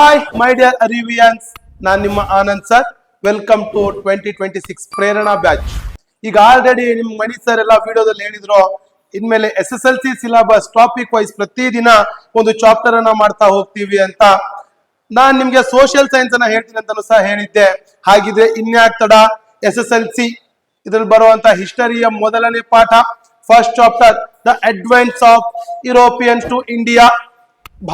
Hi my dear ಅರಿವಿಯನ್ಸ್, ನಾನು ನಿಮ್ಮ Anand sir. Welcome to 2026 Prerana batch. ಈಗ ಆಲ್ರೆಡಿ ನಿಮ್ ಮಣಿ ಸರ್ ಎಲ್ಲ ವಿಡಿಯೋದಲ್ಲಿ ಹೇಳಿದ್ರು, ಇನ್ಮೇಲೆ SSLC ಸಿಲೆಬಸ್ ಟಾಪಿಕ್ ವೈಸ್ ಪ್ರತಿದಿನ ಒಂದು ಚಾಪ್ಟರ್ ಅನ್ನ ಮಾಡ್ತಾ ಹೋಗ್ತೀವಿ ಅಂತ. ನಾನ್ ನಿಮ್ಗೆ ಸೋಷಿಯಲ್ ಸೈನ್ಸ್ ಅನ್ನ ಹೇಳ್ತೀನಿ ಅಂತಾನು ಸಹ ಹೇಳಿದ್ದೆ. ಹಾಗಿದ್ರೆ ಇನ್ಯಾಕ್ ತಡ, SSLC ಇದ್ರಲ್ಲಿ ಬರುವಂತ ಹಿಸ್ಟರಿಯ ಮೊದಲನೇ ಪಾಠ, first chapter the advents of Europeans to India.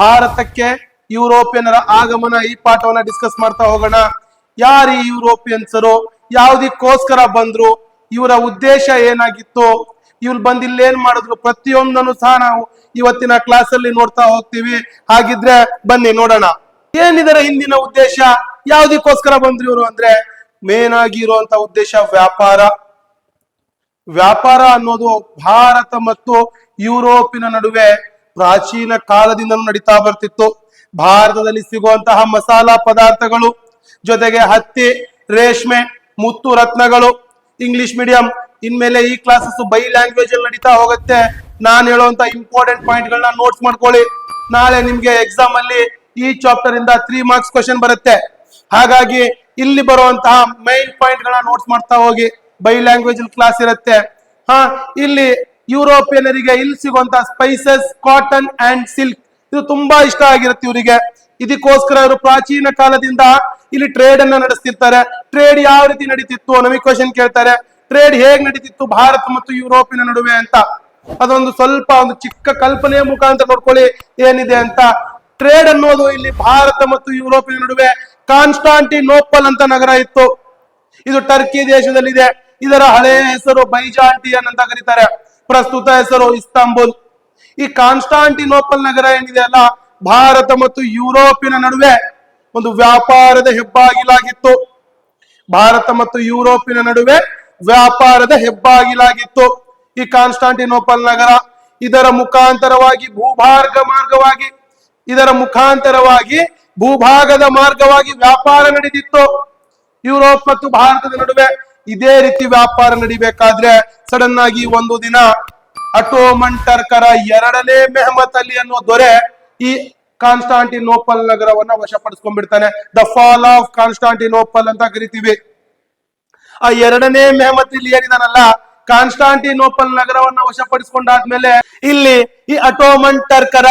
ಭಾರತಕ್ಕೆ ಯುರೋಪಿಯನ್ನರ ಆಗಮನ, ಈ ಪಾಠವನ್ನ ಡಿಸ್ಕಸ್ ಮಾಡ್ತಾ ಹೋಗೋಣ. ಯಾರು ಈ ಯುರೋಪಿಯನ್ಸರು, ಯಾವುದಕ್ಕೋಸ್ಕರ ಬಂದ್ರು, ಇವರ ಉದ್ದೇಶ ಏನಾಗಿತ್ತು, ಇವ್ರು ಬಂದು ಇಲ್ಲೇನ್ ಮಾಡಿದ್ರು, ಪ್ರತಿಯೊಂದನ್ನು ಸಹ ನಾವು ಇವತ್ತಿನ ಕ್ಲಾಸ್ ಅಲ್ಲಿ ನೋಡ್ತಾ ಹೋಗ್ತೀವಿ. ಹಾಗಿದ್ರೆ ಬನ್ನಿ ನೋಡೋಣ ಏನಿದರ ಹಿಂದಿನ ಉದ್ದೇಶ, ಯಾವುದಕ್ಕೋಸ್ಕರ ಬಂದ್ರು ಇವರು ಅಂದ್ರೆ ಮೇನ್ ಆಗಿ ಇರುವಂತ ಉದ್ದೇಶ ವ್ಯಾಪಾರ. ವ್ಯಾಪಾರ ಅನ್ನೋದು ಭಾರತ ಮತ್ತು ಯುರೋಪಿನ ನಡುವೆ ಪ್ರಾಚೀನ ಕಾಲದಿಂದ ನಡೀತಾ ಬರ್ತಿತ್ತು. ಭಾರತದಲ್ಲಿ ಸಿಗುವಂತಹ ಮಸಾಲಾ ಪದಾರ್ಥಗಳು ಜೊತೆಗೆ ಹತ್ತಿ, ರೇಷ್ಮೆ, ಮುತ್ತು ರತ್ನಗಳು. ಇಂಗ್ಲಿಷ್ ಮೀಡಿಯಂ ಇನ್ಮೇಲೆ ಈ ಕ್ಲಾಸಸ್ ಬೈ ಲ್ಯಾಂಗ್ವೇಜ್ ಅಲ್ಲಿ ನಡೀತಾ ಹೋಗುತ್ತೆ. ನಾನು ಹೇಳುವಂತ ಇಂಪಾರ್ಟೆಂಟ್ ಪಾಯಿಂಟ್ ಗಳನ್ನ ನೋಟ್ಸ್ ಮಾಡ್ಕೊಳ್ಳಿ. ನಾಳೆ ನಿಮ್ಗೆ ಎಕ್ಸಾಮ್ ಅಲ್ಲಿ ಈ ಚಾಪ್ಟರ್ ಇಂದ 3 ಮಾರ್ಕ್ಸ್ ಕ್ವಶನ್ ಬರುತ್ತೆ. ಹಾಗಾಗಿ ಇಲ್ಲಿ ಬರುವಂತಹ ಮೈನ್ ಪಾಯಿಂಟ್ ಗಳನ್ನ ನೋಟ್ಸ್ ಮಾಡ್ತಾ ಹೋಗಿ. ಬೈ ಲ್ಯಾಂಗ್ವೇಜ್ ಅಲ್ಲಿ ಕ್ಲಾಸ್ ಇರುತ್ತೆ. ಇಲ್ಲಿ ಯುರೋಪಿಯನರಿಗೆ ಇಲ್ಲಿ ಸಿಗುವಂತಹ ಸ್ಪೈಸಸ್, ಕಾಟನ್ ಅಂಡ್ ಸಿಲ್ಕ್ ಇದು ತುಂಬಾ ಇಷ್ಟ ಆಗಿರುತ್ತೆ ಇವರಿಗೆ. ಇದಕ್ಕೋಸ್ಕರ ಇವರು ಪ್ರಾಚೀನ ಕಾಲದಿಂದ ಇಲ್ಲಿ ಟ್ರೇಡ್ ಅನ್ನ ನಡೆಸ್ತಿರ್ತಾರೆ. ಟ್ರೇಡ್ ಯಾವ ರೀತಿ ನಡೀತಿತ್ತು ನಮಗೆ ಕ್ವಶನ್ ಕೇಳ್ತಾರೆ. ಟ್ರೇಡ್ ಹೇಗ್ ನಡೀತಿತ್ತು ಭಾರತ ಮತ್ತು ಯುರೋಪಿನ ನಡುವೆ ಅಂತ, ಅದೊಂದು ಸ್ವಲ್ಪ ಒಂದು ಚಿಕ್ಕ ಕಲ್ಪನೆಯ ಮುಖಾಂತರ ನೋಡ್ಕೊಳ್ಳಿ ಏನಿದೆ ಅಂತ. ಟ್ರೇಡ್ ಅನ್ನೋದು ಇಲ್ಲಿ ಭಾರತ ಮತ್ತು ಯುರೋಪಿನ ನಡುವೆ ಕಾನ್ಸ್ಟಾಂಟಿನೋಪಲ್ ಅಂತ ನಗರ ಇತ್ತು. ಇದು ಟರ್ಕಿ ದೇಶದಲ್ಲಿದೆ. ಇದರ ಹಳೆಯ ಹೆಸರು ಬೈಜಾಂಟಿಯನ್ ಅಂತ ಕರೀತಾರೆ. ಪ್ರಸ್ತುತ ಹೆಸರು ಇಸ್ತಾಂಬುಲ್. ಈ ಕಾನ್ಸ್ಟಾಂಟಿನೋಪಲ್ ನಗರ ಏನಿದೆ ಅಲ್ಲ, ಭಾರತ ಮತ್ತು ಯುರೋಪಿನ ನಡುವೆ ಒಂದು ವ್ಯಾಪಾರದ ಹೆಬ್ಬಾಗಿಲಾಗಿತ್ತು. ಭಾರತ ಮತ್ತು ಯುರೋಪಿನ ನಡುವೆ ವ್ಯಾಪಾರದ ಹೆಬ್ಬಾಗಿಲಾಗಿತ್ತು ಈ ಕಾನ್ಸ್ಟಾಂಟಿನೋಪಲ್ ನಗರ. ಇದರ ಮುಖಾಂತರವಾಗಿ ಭೂಭಾಗದ ಮಾರ್ಗವಾಗಿ ವ್ಯಾಪಾರ ನಡೀತಿತ್ತು ಯುರೋಪ್ ಮತ್ತು ಭಾರತದ ನಡುವೆ. ಇದೇ ರೀತಿ ವ್ಯಾಪಾರ ನಡಿಬೇಕಾದ್ರೆ ಸಡನ್ ಆಗಿ ಒಂದು ದಿನ ಅಟೋಮನ್ ಟರ್ಕರ 2ನೇ ಮೆಹಮತ್ ಅಲಿ ಅನ್ನೋ ದೊರೆ ಈ ಕಾನ್ಸ್ಟಾಂಟಿನೋಪಲ್ ನಗರವನ್ನ ವಶಪಡಿಸ್ಕೊಂಡ್ಬಿಡ್ತಾನೆ. ದ ಫಾಲ್ ಆಫ್ ಕಾನ್ಸ್ಟಾಂಟಿನೋಪಲ್ ಅಂತ ಕರಿತೀವಿ. ಆ 2ನೇ ಮೆಹಮತ್ ಅಲಿ ಏನಿದಾನಲ್ಲ, ಕಾನ್ಸ್ಟಾಂಟಿನೋಪಲ್ ನಗರವನ್ನ ವಶಪಡಿಸಿಕೊಂಡಾದ್ಮೇಲೆ ಇಲ್ಲಿ ಈ ಅಟೋಮನ್ ಟರ್ಕರ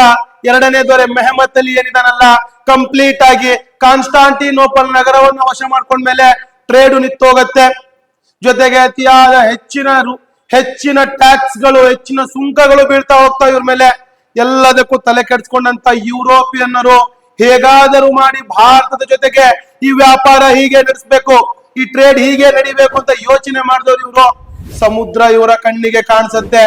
2ನೇ ದೊರೆ ಮೆಹಮತ್ ಅಲಿ ಏನಿದಾನಲ್ಲ, ಕಂಪ್ಲೀಟ್ ಆಗಿ ಕಾನ್ಸ್ಟಾಂಟಿನೋಪಲ್ ನಗರವನ್ನ ವಶ ಮಾಡ್ಕೊಂಡ್ಮೇಲೆ ಟ್ರೇಡ್ ನಿಂತೋಗತ್ತೆ. ಜೊತೆಗೆ ಅತಿಯಾದ ಹೆಚ್ಚಿನ ಟ್ಯಾಕ್ಸ್ ಗಳು, ಹೆಚ್ಚಿನ ಸುಂಕಗಳು ಬೀಳ್ತಾ ಹೋಗ್ತಾ ಇವ್ರ ಮೇಲೆ. ಎಲ್ಲದಕ್ಕೂ ತಲೆ ಕೆಡಿಸ್ಕೊಂಡಂತ ಯುರೋಪಿಯನ್ನರು ಹೇಗಾದರೂ ಮಾಡಿ ಭಾರತದ ಜೊತೆಗೆ ಈ ವ್ಯಾಪಾರ ಹೀಗೆ ನಡೆಸಬೇಕು, ಈ ಟ್ರೇಡ್ ಹೀಗೆ ನಡಿಬೇಕು ಅಂತ ಯೋಚನೆ ಮಾಡಿದವರು ಇವರು. ಸಮುದ್ರ ಇವರ ಕಣ್ಣಿಗೆ ಕಾಣಿಸುತ್ತೆ.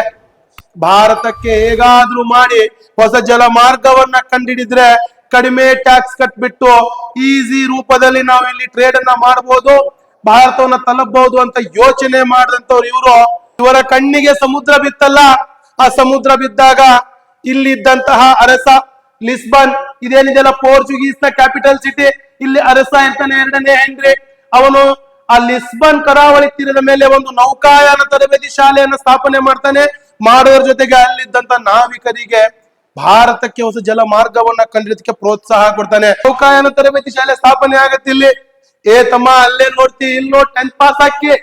ಭಾರತಕ್ಕೆ ಹೇಗಾದ್ರೂ ಮಾಡಿ ಹೊಸ ಜಲ ಮಾರ್ಗವನ್ನ ಕಂಡಿಡಿದ್ರೆ ಕಡಿಮೆ ಟ್ಯಾಕ್ಸ್ ಕಟ್ಬಿಟ್ಟು ಈಸಿ ರೂಪದಲ್ಲಿ ನಾವು ಇಲ್ಲಿ ಟ್ರೇಡ್ ಅನ್ನ ಮಾಡಬಹುದು, ಭಾರತವನ್ನ ತಲುಪಬಹುದು ಅಂತ ಯೋಚನೆ ಮಾಡಿದಂತವ್ರು ಇವರು. ಇವರ ಕಣ್ಣಿಗೆ ಸಮುದ್ರ ಬಿತ್ತಲ್ಲ, ಆ ಸಮುದ್ರ ಬಿದ್ದಾಗ ಇಲ್ಲಿದ್ದಂತಹ ಅರಸ ಲಿಸ್ಬನ್ ಇದೇನಿದೆಲ್ಲ ಪೋರ್ಚುಗೀಸ್ ನ ಕ್ಯಾಪಿಟಲ್ ಸಿಟಿ, ಇಲ್ಲಿ ಅರಸ ಇರ್ತಾನೆ 2ನೇ ಹೆನ್ರಿ. ಅವನು ಆ ಲಿಸ್ಬನ್ ಕರಾವಳಿ ತೀರದ ಮೇಲೆ ಒಂದು ನೌಕಾಯಾನ ತರಬೇತಿ ಶಾಲೆಯನ್ನು ಸ್ಥಾಪನೆ ಮಾಡ್ತಾನೆ. ಮಾಡೋದ್ರ ಜೊತೆಗೆ ಅಲ್ಲಿದ್ದಂತ ನಾವಿಕರಿಗೆ ಭಾರತಕ್ಕೆ ಹೊಸ ಜಲ ಮಾರ್ಗವನ್ನ ಕಂಡಿದ್ದಕ್ಕೆ ಪ್ರೋತ್ಸಾಹ ಕೊಡ್ತಾನೆ. ನೌಕಾಯಾನ ತರಬೇತಿ ಶಾಲೆ ಸ್ಥಾಪನೆ ಆಗತ್ತೆ ಇಲ್ಲಿ. ತಮ್ಮ ಅಲ್ಲೇ ನೋಡ್ತಿ, ಇಲ್ಲಿ ನೋಡ್ 10th ಪಾಸ್ ಹಾಕಿ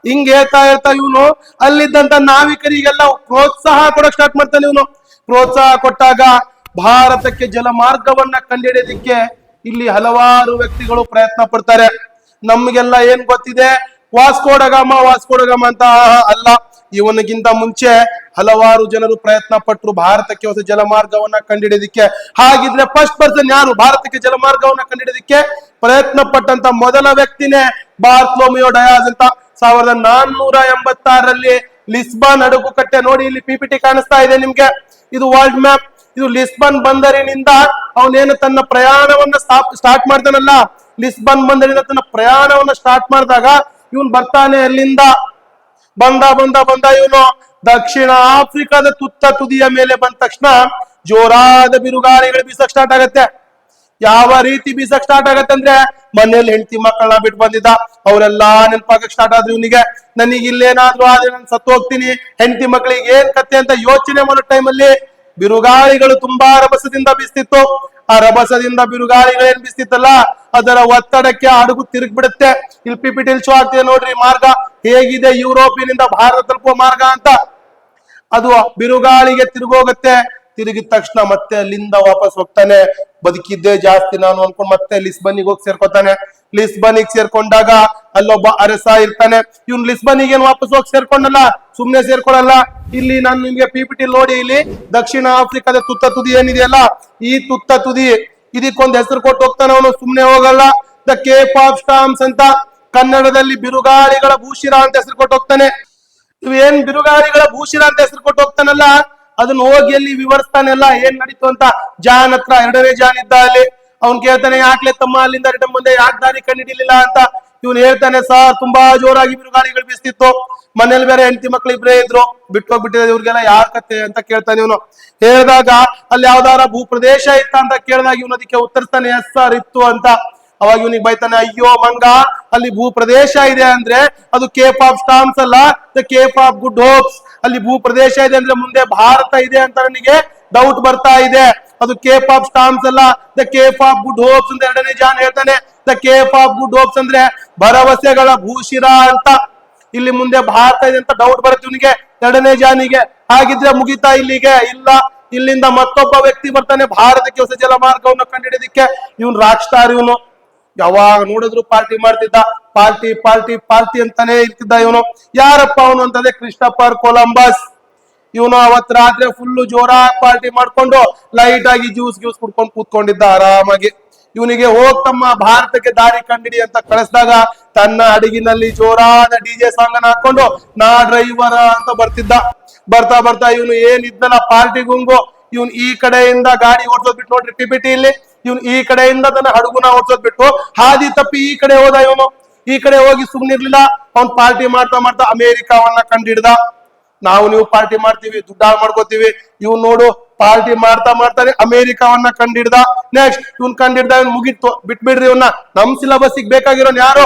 ಹಿಂಗ್ ಹೇಳ್ತಾ ಇವನು ಅಲ್ಲಿದ್ದಂತ ನಾವಿಕರಿಗೆಲ್ಲ ಪ್ರೋತ್ಸಾಹ ಕೊಡಕ್ ಸ್ಟಾರ್ಟ್ ಮಾಡ್ತಾನೆ ಇವನು. ಪ್ರೋತ್ಸಾಹ ಕೊಟ್ಟಾಗ ಭಾರತಕ್ಕೆ ಜಲ ಮಾರ್ಗವನ್ನ ಕಂಡುಹಿಡಿಯೋದಿಕ್ಕೆ ಇಲ್ಲಿ ಹಲವಾರು ವ್ಯಕ್ತಿಗಳು ಪ್ರಯತ್ನ ಪಡ್ತಾರೆ. ನಮ್ಗೆಲ್ಲ ಏನ್ ಗೊತ್ತಿದೆ, ವಾಸ್ಕೋಡಗಾಮ ಅಂತ ಅಲ್ಲ, ಇವನಿಗಿಂತ ಮುಂಚೆ ಹಲವಾರು ಜನರು ಪ್ರಯತ್ನ ಪಟ್ಟರು ಭಾರತಕ್ಕೆ ಹೊಸ ಜಲಮಾರ್ಗವನ್ನ ಕಂಡುಹಿಡಿಯೋದಿಕ್ಕೆ. ಹಾಗಿದ್ರೆ ಫಸ್ಟ್ ಪರ್ಸನ್ ಯಾರು ಭಾರತಕ್ಕೆ ಜಲಮಾರ್ಗವನ್ನ ಕಂಡುಹಿಡಿಯೋದಿಕ್ಕೆ ಪ್ರಯತ್ನ ಪಟ್ಟಂತ ಮೊದಲ ವ್ಯಕ್ತಿನೇ ಬಾರ್ತಲೋಮಿಯೋ ಡಯಾಸ್ ಅಂತ. 1486ರಲ್ಲಿ ಲಿಸ್ಬನ್ ಹಡಗುಕಟ್ಟೆ, ನೋಡಿ ಇಲ್ಲಿ PPT ಕಾಣಿಸ್ತಾ ಇದೆ ನಿಮ್ಗೆ, ಇದು ವರ್ಲ್ಡ್ ಮ್ಯಾಪ್. ಇದು ಲಿಸ್ಬನ್ ಬಂದರಿನಿಂದ ಅವನೇನು ತನ್ನ ಪ್ರಯಾಣವನ್ನ ಸ್ಟಾರ್ಟ್ ಮಾಡ್ತಾನಲ್ಲ, ಲಿಸ್ಬನ್ ಬಂದರಿಂದ ತನ್ನ ಪ್ರಯಾಣವನ್ನ ಸ್ಟಾರ್ಟ್ ಮಾಡಿದಾಗ ಇವನ್ ಬರ್ತಾನೆ. ಅಲ್ಲಿಂದ ಬಂದ ಇವನು ದಕ್ಷಿಣ ಆಫ್ರಿಕಾದ ತುದಿಯ ಮೇಲೆ ಬಂದ ತಕ್ಷಣ ಜೋರಾದ ಬಿರುಗಾಳಿಗಳು ಬೀಸಕ್ ಸ್ಟಾರ್ಟ್ ಆಗತ್ತೆ. ಯಾವ ರೀತಿ ಬೀಸಕ್ ಸ್ಟಾರ್ಟ್ ಆಗತ್ತೆ ಅಂದ್ರೆ, ಮನೇಲಿ ಹೆಂಡತಿ ಮಕ್ಕಳನ್ನ ಬಿಟ್ಟು ಬಂದಿದ್ದ, ಅವರೆಲ್ಲಾ ನೆನಪಾಗಕ್ ಸ್ಟಾರ್ಟ್ ಆದ್ರು ಇವನಿಗೆ. ನನಗೆ ಇಲ್ಲೇನಾದ್ರೂ ಆದ್ರೆ ನಾನು ಸತ್ತು ಹೋಗ್ತೀನಿ, ಹೆಂಡತಿ ಮಕ್ಕಳಿಗೆ ಏನ್ ಕತೆ ಅಂತ ಯೋಚನೆ ಮಾಡೋ ಟೈಮಲ್ಲಿ ಬಿರುಗಾಳಿಗಳು ತುಂಬಾ ರಭಸದಿಂದ ಬೀಸ್ತಿತ್ತು. ಆ ರಭಸದಿಂದ ಬಿರುಗಾಳಿಗಳೇನ್ ಬೀಸ್ತಿತ್ತಲ್ಲ, ಅದರ ಒತ್ತಡಕ್ಕೆ ಹಡಗು ತಿರುಗ್ಬಿಡುತ್ತೆ. ಇಲ್ಲಿ ಪಿಪಿಟಿ ಶೋ ಆಗ್ತಿದೆ ನೋಡ್ರಿ, ಮಾರ್ಗ ಹೇಗಿದೆ ಯುರೋಪಿನಿಂದ ಭಾರತ ತಲುಪುವ ಮಾರ್ಗ ಅಂತ. ಅದು ಬಿರುಗಾಳಿಗೆ ತಿರುಗೋಗತ್ತೆ. ತಿರುಗಿದ ತಕ್ಷಣ ಮತ್ತೆ ಅಲ್ಲಿಂದ ವಾಪಸ್ ಹೋಗ್ತಾನೆ. ಬದುಕಿದ್ದೇ ಜಾಸ್ತಿ ನಾನು ಅನ್ಕೊಂಡ್ ಮತ್ತೆ ಲಿಸ್ಬನ್ನಿಗೆ ಹೋಗಿ ಸೇರ್ಕೊತಾನೆ. ಲಿಸ್ಬನ್ನಿಗೆ ಸೇರ್ಕೊಂಡಾಗ ಅಲ್ಲೊಬ್ಬ ಅರಸ ಇರ್ತಾನೆ. ಇವ್ನು ಲಿಸ್ಬನ್ನಿಗೆ ವಾಪಸ್ ಹೋಗಿ ಸೇರ್ಕೊಂಡಲ್ಲ, ಸುಮ್ನೆ ಸೇರ್ಕೊಳ್ಳಲ್ಲ. ಇಲ್ಲಿ ನಾನು ನಿಮ್ಗೆ ಪಿಪಿಟಿ ನೋಡಿ, ಇಲ್ಲಿ ದಕ್ಷಿಣ ಆಫ್ರಿಕಾದ ತುತ್ತ ತುದಿ ಏನಿದೆಯಲ್ಲ, ಈ ತುತ್ತ ತುದಿ ಇದಕ್ಕೊಂದು ಹೆಸರು ಕೊಟ್ಟು ಹೋಗ್ತಾನೆ ಅವನು, ಸುಮ್ನೆ ಹೋಗಲ್ಲ. ದ ಕೇಪ್ ಆಫ್ ಸ್ಟಾರ್ಮ್ಸ್ ಅಂತ, ಕನ್ನಡದಲ್ಲಿ ಬಿರುಗಾಳಿಗಳ ಭೂಶಿರ ಅಂತ ಹೆಸರು ಕೊಟ್ಟು ಹೋಗ್ತಾನೆ. ಇವೇನ್ ಬಿರುಗಾಳಿಗಳ ಭೂಶಿರ ಅಂತ ಹೆಸರು ಕೊಟ್ಟು ಹೋಗ್ತಾನಲ್ಲ, ಅದನ್ನ ಹೋಗಿ ಅಲ್ಲಿ ವಿವರಿಸ್ತಾನೆಲ್ಲ ಏನ್ ನಡೀತು ಅಂತ. ಜಾನ್ ಹತ್ರ, ಎರಡನೇ ಜಾನ್ ಇದ್ದ ಅಲ್ಲಿ. ಅವ್ನ್ ಕೇಳ್ತಾನೆ, ಯಾಕ್ಲೆ ತಮ್ಮ ಅಲ್ಲಿಂದ ರಿಟರ್ನ್ ಬಂದೆ, ಯಾಕೆ ದಾರಿ ಕಂಡಿಡಿಲಿಲ್ಲ ಅಂತ. ಇವ್ನು ಹೇಳ್ತಾನೆ, ಸರ್ ತುಂಬಾ ಜೋರಾಗಿ ಬಿರುಗಾಳಿಗಳು ಬೀಸ್ತಿತ್ತು, ಮನೇಲಿ ಬೇರೆ ಹೆಂಡತಿ ಮಕ್ಳು ಇಬ್ರೇ ಇದ್ರು, ಬಿಟ್ಟೋಗ್ಬಿಟ್ಟಿದೆ, ಇವ್ರಿಗೆಲ್ಲ ಯಾರ್ ಕತೆ ಅಂತ ಕೇಳ್ತಾನೆ ಇವನು. ಹೇಳಿದಾಗ ಅಲ್ಲಿ ಯಾವ್ದಾರ ಭೂ ಪ್ರದೇಶ ಇತ್ತ ಅಂತ ಕೇಳಿದಾಗ ಇವನು ಅದಕ್ಕೆ ಉತ್ತರಿಸ್ತಾನೆ, ಎಸ್ ಸರ್ ಇತ್ತು ಅಂತ. ಅವಾಗ ಇವನಿಗೆ ಬೈತಾನೆ, ಅಯ್ಯೋ ಮಂಗ, ಅಲ್ಲಿ ಭೂ ಪ್ರದೇಶ ಇದೆ ಅಂದ್ರೆ ಅದು ಕೇಪ್ ಆಫ್ ಸ್ಟಾರ್ಮ್ಸ್ ಅಲ್ಲ, the Cape of good hopes. ಅಲ್ಲಿ ಭೂ ಪ್ರದೇಶ ಇದೆ ಅಂದ್ರೆ ಮುಂದೆ ಭಾರತ ಇದೆ ಅಂತ ನನಗೆ ಡೌಟ್ ಬರ್ತಾ ಇದೆ. ಅದು ಕೇಪ್ ಆಫ್ ಸ್ಟಾರ್ಮ್ಸ್ ಅಲ್ಲ, the Cape of good hopes ಅಂತ ಎರಡನೇ ಜಾನ್ ಹೇಳ್ತಾನೆ. The Cape of good hopes ಅಂದ್ರೆ ಭರವಸೆಗಳ ಭೂಶಿರ ಅಂತ. ಇಲ್ಲಿ ಮುಂದೆ ಭಾರತ ಇದೆ ಅಂತ ಡೌಟ್ ಬರುತ್ತೆ ಇವನಿಗೆ, ಎರಡನೇ ಜಾನಿಗೆ. ಹಾಗಿದ್ರೆ ಮುಗಿತಾ ಇಲ್ಲಿಗೆ? ಇಲ್ಲ, ಇಲ್ಲಿಂದ ಮತ್ತೊಬ್ಬ ವ್ಯಕ್ತಿ ಬರ್ತಾನೆ ಭಾರತಕ್ಕೆ ಹೊಸ ಜಲಮಾರ್ಗವನ್ನು ಕಂಡುಹಿಡಿದಕ್ಕೆ. ಇವನು ರಾಕ್ ಸ್ಟಾರ್. ಇವನು ಯಾವಾಗ ನೋಡಿದ್ರು ಪಾರ್ಟಿ ಮಾಡ್ತಿದ್ದ, ಪಾರ್ಟಿ ಪಾರ್ಟಿ ಪಾರ್ಟಿ ಅಂತಾನೆ ಇರ್ತಿದ್ದ ಇವನು. ಯಾರಪ್ಪ ಅವನು ಅಂತಂದ್ರೆ ಕ್ರಿಸ್ಟೋಫರ್ ಕೊಲಂಬಸ್. ಇವನು ಅವತ್ ರಾತ್ರಿ ಫುಲ್ ಜೋರಾಗಿ ಪಾರ್ಟಿ ಮಾಡ್ಕೊಂಡು ಲೈಟ್ ಆಗಿ ಜ್ಯೂಸ್ ಕುಡ್ಕೊಂಡು ಕೂತ್ಕೊಂಡಿದ್ದ ಆರಾಮಾಗಿ. ಇವನಿಗೆ ಹೋಗ್ತಮ್ಮ ಭಾರತಕ್ಕೆ ದಾರಿ ಕಂಡಿಡಿ ಅಂತ ಕಳಿಸಿದಾಗ ತನ್ನ ಹಡಗಿನಲ್ಲಿ ಜೋರಾದ ಡಿಜೆ ಸಾಂಗ್ ಅನ್ನ ಹಾಕೊಂಡು ನಾ ಡ್ರೈವರ್ ಅಂತ ಬರ್ತಾ ಬರ್ತಾ ಇವನು ಏನಿದ್ದಲ್ಲ ಪಾರ್ಟಿ ಗುಂಗು, ಇವನ್ ಈ ಕಡೆಯಿಂದ ಗಾಡಿ ಓಡಿಸೋದ್ ಬಿಟ್ಟು ನೋಡ್ರಿ ಪಿಪಿಟಿ ಇಲ್ಲಿ, ಇವನು ಈ ಕಡೆಯಿಂದ ತನ್ನ ಹಡಗುನ ಓಡಿಸೋದ್ ಬಿಟ್ಟು ಹಾದಿ ತಪ್ಪಿ ಈ ಕಡೆ ಹೋದ. ಇವನು ಈ ಕಡೆ ಹೋಗಿ ಸುಮ್ನಿರ್ಲಿಲ್ಲ, ಅವ್ನ್ ಪಾರ್ಟಿ ಮಾಡ್ತಾ ಅಮೆರಿಕಾವನ್ನ ಕಂಡಿಡ್ದ. ನಾವು ನೀವು ಪಾರ್ಟಿ ಮಾಡ್ತೀವಿ, ದುಡ್ಡು ಮಾಡ್ಕೋತೀವಿ, ಇವ್ ನೋಡು ಪಾರ್ಟಿ ಮಾಡ್ತಾನೆ ಅಮೆರಿಕಾವನ್ನ ಕಂಡಿಡ್ದ. ನೆಕ್ಸ್ಟ್ ಇವ್ನ್ ಕಂಡಿಡ್ದ, ಇವ್ನ್ ಮುಗಿತ್ತು, ಬಿಟ್ಬಿಡ್ರಿ ಇವನ್ನ. ನಮ್ ಸಿಲಬಸ್ ಬೇಕಾಗಿರೋನ್ ಯಾರು?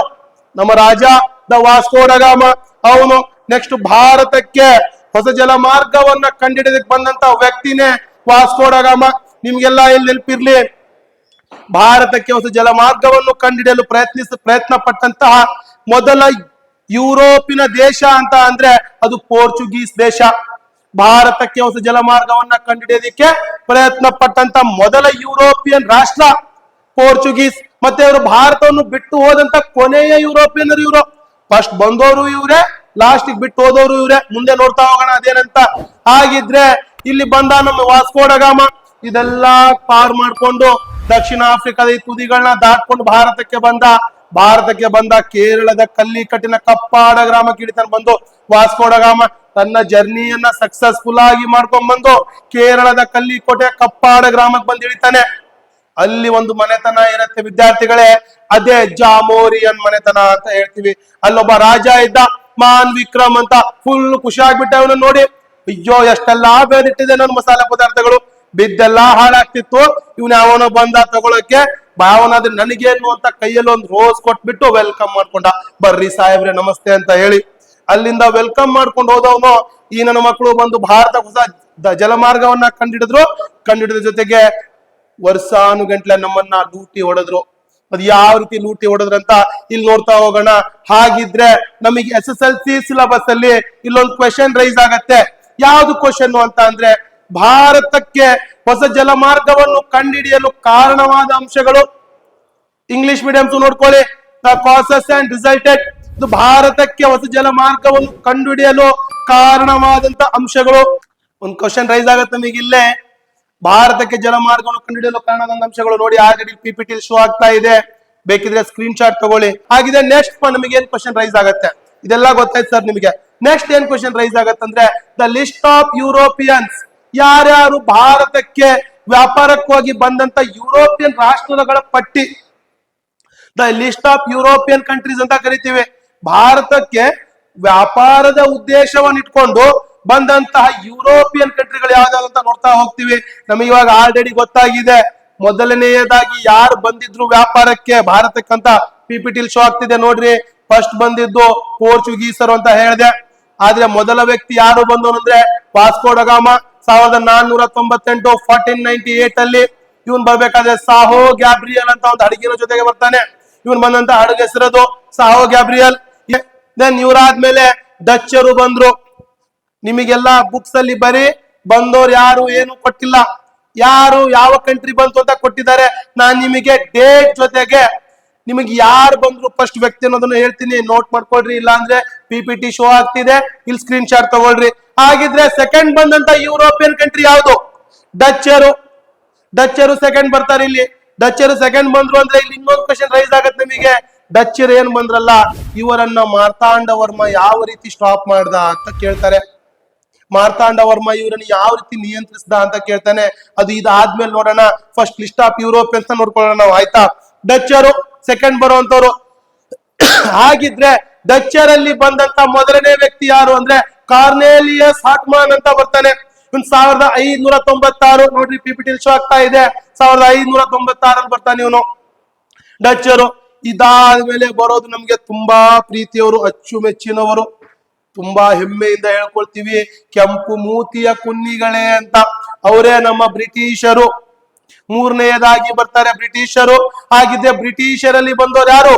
ನಮ್ಮ ರಾಜ ದ ವಾಸ್ಕೋ ಡ ಗಾಮ ಅವನು. ನೆಕ್ಸ್ಟ್ ಭಾರತಕ್ಕೆ ಹೊಸ ಜಲ ಮಾರ್ಗವನ್ನ ಕಂಡಿಡಿದಕ್ಕೆ ಬಂದಂತ ವ್ಯಕ್ತಿನೇ ವಾಸ್ಕೋ ಡ ಗಾಮ. ನಿಮ್ಗೆಲ್ಲ ಇಲ್ಲಿ ನೆನಪಿರ್ಲಿ, ಭಾರತಕ್ಕೆ ಹೊಸ ಜಲ ಮಾರ್ಗವನ್ನು ಕಂಡುಹಿಡಿಯಲು ಪ್ರಯತ್ನ ಪಟ್ಟಂತಹ ಮೊದಲ ಯುರೋಪಿನ ದೇಶ ಅಂತ ಅಂದ್ರೆ ಅದು ಪೋರ್ಚುಗೀಸ್ ದೇಶ. ಭಾರತಕ್ಕೆ ಹೊಸ ಜಲಮಾರ್ಗವನ್ನ ಕಂಡುಹಿಡಿಯೋದಕ್ಕೆ ಪ್ರಯತ್ನ ಪಟ್ಟಂತ ಮೊದಲ ಯುರೋಪಿಯನ್ ರಾಷ್ಟ್ರ ಪೋರ್ಚುಗೀಸ್. ಮತ್ತೆ ಅವರು ಭಾರತವನ್ನು ಬಿಟ್ಟು ಹೋದಂತ ಕೊನೆಯ ಯುರೋಪಿಯನ್ನರು ಇವರು. ಫಸ್ಟ್ ಬಂದವರು ಇವ್ರೆ, ಲಾಸ್ಟ್ ಬಿಟ್ಟು ಹೋದವರು ಇವ್ರೆ. ಮುಂದೆ ನೋಡ್ತಾ ಹೋಗೋಣ ಅದೇನಂತ. ಹಾಗಿದ್ರೆ ಇಲ್ಲಿ ಬಂದ ನಮ್ಮ ವಾಸ್ಕೋ ಡ ಗಾಮ ಇದೆಲ್ಲ ಪಾರ್ ಮಾಡ್ಕೊಂಡು ದಕ್ಷಿಣ ಆಫ್ರಿಕಾದ ಈ ತುದಿಗಳನ್ನ ದಾಟ್ಕೊಂಡು ಭಾರತಕ್ಕೆ ಬಂದ ಕೇರಳದ ಕಲ್ಲಿಕಟ್ಟಿನ ಕಪ್ಪಾಡ ಗ್ರಾಮಕ್ಕೆ ಇಳಿತಾನೆ. ಬಂದು ವಾಸ್ಕೋ ಡ ಗಾಮ ತನ್ನ ಜರ್ನಿಯನ್ನ ಸಕ್ಸಸ್ಫುಲ್ ಆಗಿ ಮಾಡ್ಕೊಂಡ್ ಬಂದು ಕೇರಳದ ಕಲ್ಲಿಕೋಟೆ ಕಪ್ಪಾಡ ಗ್ರಾಮಕ್ಕೆ ಬಂದು ಇಳಿತಾನೆ. ಅಲ್ಲಿ ಒಂದು ಮನೆತನ ಇರುತ್ತೆ ವಿದ್ಯಾರ್ಥಿಗಳೇ, ಅದೇ ಜಾಮೋರಿಯನ್ ಮನೆತನ ಅಂತ ಹೇಳ್ತೀವಿ. ಅಲ್ಲೊಬ್ಬ ರಾಜ ಇದ್ದ, ಮಾನ್ ವಿಕ್ರಮ್ ಅಂತ. ಫುಲ್ ಖುಷಿ ಆಗ್ಬಿಟ್ಟ ಅವನು ನೋಡಿ, ಅಯ್ಯೋ ಎಷ್ಟೆಲ್ಲಾ ಬೇರಿಟ್ಟಿದೆ ನನ್ನ ಮಸಾಲೆ ಪದಾರ್ಥಗಳು, ಬಿದ್ದೆಲ್ಲಾ ಹಾಳಾಗ್ತಿತ್ತು. ಇವ್ನ ಯಾವನೋ ಬಂದ ತಗೊಳಕ್ಕೆ, ಭಾವನಾದ್ರೆ ನನಗೇನು ಅಂತ ಕೈಯಲ್ಲಿ ಒಂದು ರೋಸ್ ಕೊಟ್ಬಿಟ್ಟು ವೆಲ್ಕಮ್ ಮಾಡ್ಕೊಂಡ. ಬರ್ರಿ ಸಾಹೇಬ್ರೆ ನಮಸ್ತೆ ಅಂತ ಹೇಳಿ ಅಲ್ಲಿಂದ ವೆಲ್ಕಮ್ ಮಾಡ್ಕೊಂಡು ಹೋದವನು ಈ ನನ್ನ ಮಕ್ಕಳು ಬಂದು ಭಾರತ ಹೊಸ ಜಲಮಾರ್ಗವನ್ನ ಕಂಡಿಡಿದ ಜೊತೆಗೆ ವರ್ಷಾನುಗಂಟ್ಲೆ ನಮ್ಮನ್ನ ಲೂಟಿ ಹೊಡೆದ್ರು. ಅದು ಯಾವ ರೀತಿ ಲೂಟಿ ಹೊಡೆದ್ರಂತ ಇಲ್ಲಿ ನೋಡ್ತಾ ಹೋಗೋಣ. ಹಾಗಿದ್ರೆ ನಮಗೆ SSLC ಸಿಲೆಬಸ್ ಅಲ್ಲಿ ಇಲ್ಲೊಂದು ಕ್ವೆಶನ್ ರೈಸ್ ಆಗತ್ತೆ. ಯಾವ್ದು ಕ್ವೆಶನ್ ಅಂತ ಅಂದ್ರೆ, ಭಾರತಕ್ಕೆ ಹೊಸ ಜಲಮಾರ್ಗವನ್ನು ಕಂಡುಹಿಡಿಯಲು ಕಾರಣವಾದ ಅಂಶಗಳು. ಇಂಗ್ಲಿಷ್ ಮೀಡಿಯಂ ನೋಡ್ಕೊಳ್ಳಿ, ಕಾಸಸ್ ಅಂಡ್ ರಿಸಲ್ಟೆಡ್. ಇದು ಭಾರತಕ್ಕೆ ಹೊಸ ಜಲಮಾರ್ಗವನ್ನು ಕಂಡುಹಿಡಿಯಲು ಕಾರಣವಾದಂತ ಅಂಶಗಳು. ಒಂದು ಕ್ವಶನ್ ರೈಸ್ ಆಗತ್ತೆ ನಮಗೆ ಇಲ್ಲೇ, ಭಾರತಕ್ಕೆ ಜಲಮಾರ್ಗವನ್ನು ಕಂಡುಹಿಡಿಯಲು ಕಾರಣವಾದ ಅಂಶಗಳು. ನೋಡಿ ಆಲ್ರೆಡಿ ಪಿಪಿಟಿ ಶೋ ಆಗ್ತಾ ಇದೆ, ಬೇಕಿದ್ರೆ ಸ್ಕ್ರೀನ್ ಶಾಟ್ ತಗೊಳ್ಳಿ. ಹಾಗಿದೆ ನೆಕ್ಸ್ಟ್ ನಮಗೆ ಏನ್ ಕ್ವಶನ್ ರೈಸ್ ಆಗತ್ತೆ, ಇದೆಲ್ಲ ಗೊತ್ತಾಯ್ತು ಸರ್ ನಿಮಗೆ. ನೆಕ್ಸ್ಟ್ ಏನ್ ಕ್ವಶನ್ ರೈಸ್ ಆಗತ್ತಂದ್ರೆ, ದ ಲಿಸ್ಟ್ ಆಫ್ ಯುರೋಪಿಯನ್ಸ್. ಯಾರ್ಯಾರು ಭಾರತಕ್ಕೆ ವ್ಯಾಪಾರಕ್ಕಾಗಿ ಬಂದಂತ ಯುರೋಪಿಯನ್ ರಾಷ್ಟ್ರಗಳ ಪಟ್ಟಿ. The list of European countries ಅಂತ ಕರಿತೀವಿ. ಭಾರತಕ್ಕೆ ವ್ಯಾಪಾರದ ಉದ್ದೇಶವನ್ನು ಇಟ್ಕೊಂಡು ಬಂದಂತಹ ಯುರೋಪಿಯನ್ ಕಂಟ್ರಿಗಳು ಯಾವ್ದಾದ್ರು ಅಂತ ನೋಡ್ತಾ ಹೋಗ್ತೀವಿ. ನಮಗೆ ಇವಾಗ ಆಲ್ರೆಡಿ ಗೊತ್ತಾಗಿದೆ. ಮೊದಲನೆಯದಾಗಿ ಯಾರು ಬಂದಿದ್ರು ವ್ಯಾಪಾರಕ್ಕೆ ಭಾರತಕ್ಕಂತ ಪಿಪಿಟಿ ಶೋ ಆಗ್ತಿದೆ ನೋಡ್ರಿ. ಫಸ್ಟ್ ಬಂದಿದ್ದು ಪೋರ್ಚುಗೀಸರು ಅಂತ ಹೇಳಿದೆ. ಆದ್ರೆ ಮೊದಲ ವ್ಯಕ್ತಿ ಯಾರು ಬಂದವನು ಅಂದ್ರೆ ವಾಸ್ಕೋ ಡ ಗಾಮ. 1498 1498 ಅಲ್ಲಿ ಇವನ್ ಬರ್ಬೇಕಾದ್ರೆ ಸಾಹೋ ಗ್ಯಾಬ್ರಿಯಲ್ ಅಂತ ಒಂದು ಹಡಗಿನ ಜೊತೆಗೆ ಬರ್ತಾನೆ. ಇವನ್ ಬಂದಂತ ಹಡಗ ಹೆಸರದು ಸಾಹೋ ಗ್ಯಾಬ್ರಿಯಲ್. ದೆನ್ ಇವರಾದ್ಮೇಲೆ ಡಚ್ಚರು ಬಂದ್ರು. ನಿಮಗೆಲ್ಲ ಬುಕ್ಸ್ ಅಲ್ಲಿ ಬರೀ ಬಂದೋರು ಯಾರು ಏನು ಕೊಟ್ಟಿಲ್ಲ, ಯಾರು ಯಾವ ಕಂಟ್ರಿ ಬಂತು ಅಂತ ಕೊಟ್ಟಿದ್ದಾರೆ. ನಾನ್ ನಿಮಗೆ ಡೇಟ್ ಜೊತೆಗೆ ನಿಮಗೆ ಯಾರು ಬಂದ್ರು ಫಸ್ಟ್ ವ್ಯಕ್ತಿ ಅನ್ನೋದನ್ನ ಹೇಳ್ತೀನಿ, ನೋಟ್ ಮಾಡ್ಕೊಳ್ರಿ. ಇಲ್ಲ ಅಂದ್ರೆ PPT ಶೋ ಆಗ್ತಿದೆ, ಇಲ್ಲಿ ಸ್ಕ್ರೀನ್ ಶಾಟ್ ತಗೊಳ್ರಿ. ಹಾಗಿದ್ರೆ ಸೆಕೆಂಡ್ ಬಂದಂತ ಯುರೋಪಿಯನ್ ಕಂಟ್ರಿ ಯಾವುದು? ಡಚ್ಚರು. ಡಚ್ಚರು ಸೆಕೆಂಡ್ ಬರ್ತಾರೆ ಇಲ್ಲಿ. ಡಚ್ಚರು ಸೆಕೆಂಡ್ ಬಂದ್ರು ಅಂದ್ರೆ ಇಲ್ಲಿ ಇನ್ನೊಂದು ಕ್ವಶನ್ ರೈಸ್ ಆಗತ್ತೆ ನಿಮಗೆ. ಡಚ್ಚರು ಏನ್ ಬಂದ್ರಲ್ಲ, ಇವರನ್ನ ಮಾರ್ತಾಂಡ ವರ್ಮ ಯಾವ ರೀತಿ ಸ್ಟಾಪ್ ಮಾಡ್ದ ಅಂತ ಕೇಳ್ತಾರೆ. ಮಾರ್ತಾಂಡ ವರ್ಮ ಇವರನ್ನು ಯಾವ ರೀತಿ ನಿಯಂತ್ರಿಸಿದ ಅಂತ ಕೇಳ್ತಾನೆ. ಅದು ಇದಾದ್ಮೇಲೆ ನೋಡೋಣ. ಫಸ್ಟ್ ಲಿಸ್ಟ್ ಆಫ್ ಯುರೋಪಿಯನ್ಸ್ ನೋಡ್ಕೊಳ್ಳೋಣ ನಾವು, ಆಯ್ತಾ? ಡಚ್ಚರು ಸೆಕೆಂಡ್ ಬರುವಂತವ್ರು. ಹಾಗಿದ್ರೆ ಡಚ್ಚರಲ್ಲಿ ಬಂದಂತ ಮೊದಲನೇ ವ್ಯಕ್ತಿ ಯಾರು ಅಂದ್ರೆ ಕಾರ್ನೆಲಿಯಸ್ ಹಾಟ್ಮಾನ್ ಅಂತ ಬರ್ತಾನೆ. 1596 ನೋಡ್ರಿ, PPT ಶೋ ಆಗ್ತಾ ಇದೆ. 1596 ಬರ್ತಾನೆ ಇವನು ಡಚ್ಚರು. ಇದಾದ್ಮೇಲೆ ಬರೋದು ನಮ್ಗೆ ತುಂಬಾ ಪ್ರೀತಿಯವರು, ಅಚ್ಚುಮೆಚ್ಚಿನವರು, ತುಂಬಾ ಹೆಮ್ಮೆಯಿಂದ ಹೇಳ್ಕೊಳ್ತೀವಿ, ಕೆಂಪು ಮೂತಿಯ ಕುನ್ನಿಗಳೇ ಅಂತ. ಅವರೇ ನಮ್ಮ ಬ್ರಿಟಿಷರು. ಮೂರನೆಯದಾಗಿ ಬರ್ತಾರೆ ಬ್ರಿಟಿಷರು. ಹಾಗಿದ್ರೆ ಬ್ರಿಟಿಷರಲ್ಲಿ ಬಂದವರು ಯಾರು?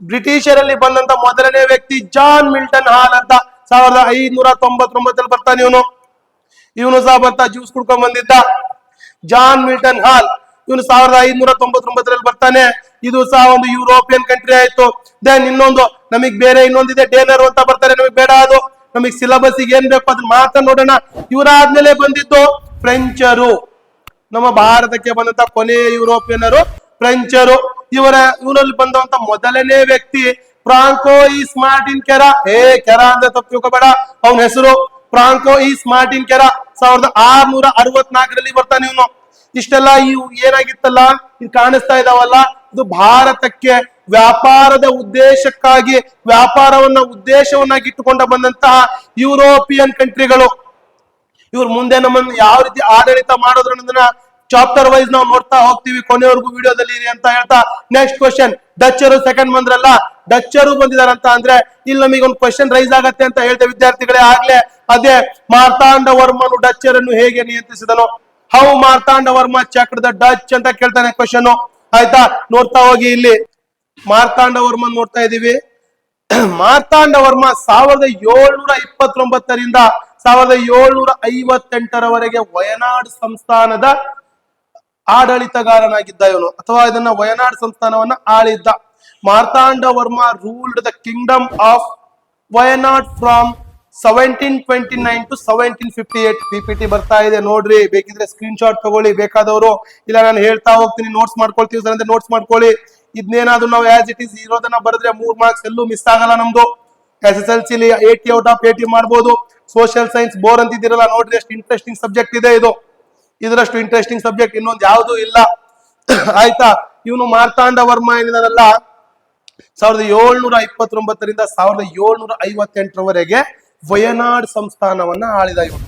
ಬ್ರಿಟಿಷರಲ್ಲಿ ಬಂದಂತ ಮೊದಲನೇ ವ್ಯಕ್ತಿ ಜಾನ್ ಮಿಲ್ಟನ್ ಹಾಲ್ ಅಂತ 1599 ಬರ್ತಾನೆ ಇವನು. ಇವನು ಸಹ ಬರ್ತಾ ಜ್ಯೂಸ್ ಕುಡ್ಕೊಂಡ್ ಬಂದಿದ್ದ ಜಾನ್ ಮಿಲ್ಟನ್ ಹಾಲ್. ಇವನು 1599 ಬರ್ತಾನೆ. ಇದು ಸಹ ಒಂದು ಯುರೋಪಿಯನ್ ಕಂಟ್ರಿ ಆಯ್ತು. ದೆನ್ ಇನ್ನೊಂದು ನಮಗ್ ಬೇರೆ ಇನ್ನೊಂದಿದೆ, ಡೇನರ್ ಅಂತ ಬರ್ತಾರೆ. ನಮಗ್ ಬೇಡ ಅದು, ನಮಗ್ ಸಿಲೆಬಸ್ ಏನ್ ಬೇಕು ಅದನ್ನ ಮಾತ್ರ ನೋಡೋಣ. ಇವರಾದ್ಮೇಲೆ ಬಂದಿದ್ದು ಫ್ರೆಂಚರು. ನಮ್ಮ ಭಾರತಕ್ಕೆ ಬಂದಂತ ಕೊನೆಯ ಯುರೋಪಿಯನರು ಫ್ರೆಂಚರು. ಇವರಲ್ಲಿ ಬಂದಂತ ಮೊದಲನೇ ವ್ಯಕ್ತಿ Franco is Martin Kera. Kera ಅಂದ್ರೆ ತಪ್ಪು ತಿಳ್ಕೊಬೇಡ, ಅವನ ಹೆಸರು ಫ್ರಾಂಕೋ ಈಸ್ ಮಾರ್ಟಿನ್ ಕೆರಾ. 1664 ಬರ್ತಾನೆ ಇವನು. ಇಷ್ಟೆಲ್ಲ ಇವು ಏನಾಗಿತ್ತಲ್ಲ, ಇದು ಕಾಣಿಸ್ತಾ ಇದಾವಲ್ಲ, ಇದು ಭಾರತಕ್ಕೆ ವ್ಯಾಪಾರದ ಉದ್ದೇಶಕ್ಕಾಗಿ ಉದ್ದೇಶವನ್ನಾಗಿ ಇಟ್ಟುಕೊಂಡ ಬಂದಂತಹ ಯುರೋಪಿಯನ್ ಕಂಟ್ರಿಗಳು. ಇವ್ರ ಮುಂದೆ ನಮ್ಮನ್ನು ಯಾವ ರೀತಿ ಆಡಳಿತ ಮಾಡೋದ್ರ ಅನ್ನೋದನ್ನ ಚಾಪ್ಟರ್ ವೈಸ್ ನಾವು ನೋಡ್ತಾ ಹೋಗ್ತೀವಿ. ಕೊನೆವರೆಗೂ ವಿಡಿಯೋದಲ್ಲಿ ಇರಿ ಅಂತ ಹೇಳ್ತಾ ನೆಕ್ಸ್ಟ್ ಕ್ವಶನ್. ಡಚ್ಚರು ಸೆಕೆಂಡ್ ಬಂದ್ರಲ್ಲ, ಡಚ್ಚರು ಬಂದಿದಾರಂತ ಅಂದ್ರೆ ಇಲ್ಲಿ ನಮಗೆ ಒಂದು ಕ್ವಶನ್ ರೈಸ್ ಆಗತ್ತೆ ಅಂತ ಹೇಳ್ತೇವೆ ವಿದ್ಯಾರ್ಥಿಗಳೇ. ಆಗ್ಲೇ ಅದೇ ಮಾರ್ತಾಂಡ ವರ್ಮನು ಡಚ್ಚರನ್ನು ಹೇಗೆ ನಿಯಂತ್ರಿಸಿದನು? How Marthanda Varma checked the Dutch ಅಂತ ಕೇಳ್ತಾನೆ ಕ್ವಶನ್. ಆಯ್ತಾ, ನೋಡ್ತಾ ಹೋಗಿ. ಇಲ್ಲಿ ಮಾರ್ತಾಂಡ ವರ್ಮನ್ ನೋಡ್ತಾ ಇದೀವಿ. ಮಾರ್ತಾಂಡ ವರ್ಮ 1729 1758 ವಯನಾಡ್ ಸಂಸ್ಥಾನದ ಆಡಳಿತಗಾರನಾಗಿದ್ದ ಇವನು, ಅಥವಾ ಇದನ್ನ ವಯನಾಡ್ ಸಂಸ್ಥಾನವನ್ನ ಆಳಿದ್ದ. Marthanda Varma ruled the kingdom of Wayanad from 1729 to 1758. PPT ಬರ್ತಾ ಇದೆ ನೋಡ್ರಿ, ಬೇಕಿದ್ರೆ ಸ್ಕ್ರೀನ್ ಶಾಟ್ ತಗೊಳ್ಳಿ ಬೇಕಾದವರು. ಇಲ್ಲ ನಾನು ಹೇಳ್ತಾ ಹೋಗ್ತೀನಿ, ನೋಟ್ಸ್ ಮಾಡ್ಕೊಳ್ತೀವಿ ಸರ್ ಅಂದ್ರೆ ನೋಟ್ಸ್ ಮಾಡ್ಕೊಳ್ಳಿ. ಇದನ್ನೇನಾದ್ರು ನಾವು ಆಸ್ ಇಟ್ ಈಸ್ ಇರೋದನ್ನ ಬರೆದ್ರೆ 3 ಮಾರ್ಕ್ಸ್ ಎಲ್ಲೂ ಮಿಸ್ ಆಗಲ್ಲ ನಮ್ದು. SSLC 80 out of 80 ಮಾಡ್ಬೋದು. ಸೋಷಿಯಲ್ ಸೈನ್ಸ್ ಬೋರ್ ಅಂತಿದ್ದೀರಲ್ಲ, ನೋಡ್ರಿ ಎಷ್ಟು ಇಂಟ್ರೆಸ್ಟಿಂಗ್ ಸಬ್ಜೆಕ್ಟ್ ಇದೆ ಇದು. ಇದರಷ್ಟು ಇಂಟ್ರೆಸ್ಟಿಂಗ್ ಸಬ್ಜೆಕ್ಟ್ ಇನ್ನೊಂದು ಯಾವುದು ಇಲ್ಲ. ಆಯ್ತಾ, ಇವನು ಮಾರ್ತಾಂಡ ವರ್ಮ ಏನಿದಾರಲ್ಲ 1729 1758 ವಯನಾಡ್ ಸಂಸ್ಥಾನವನ್ನ ಆಳಿದ ಇವನು.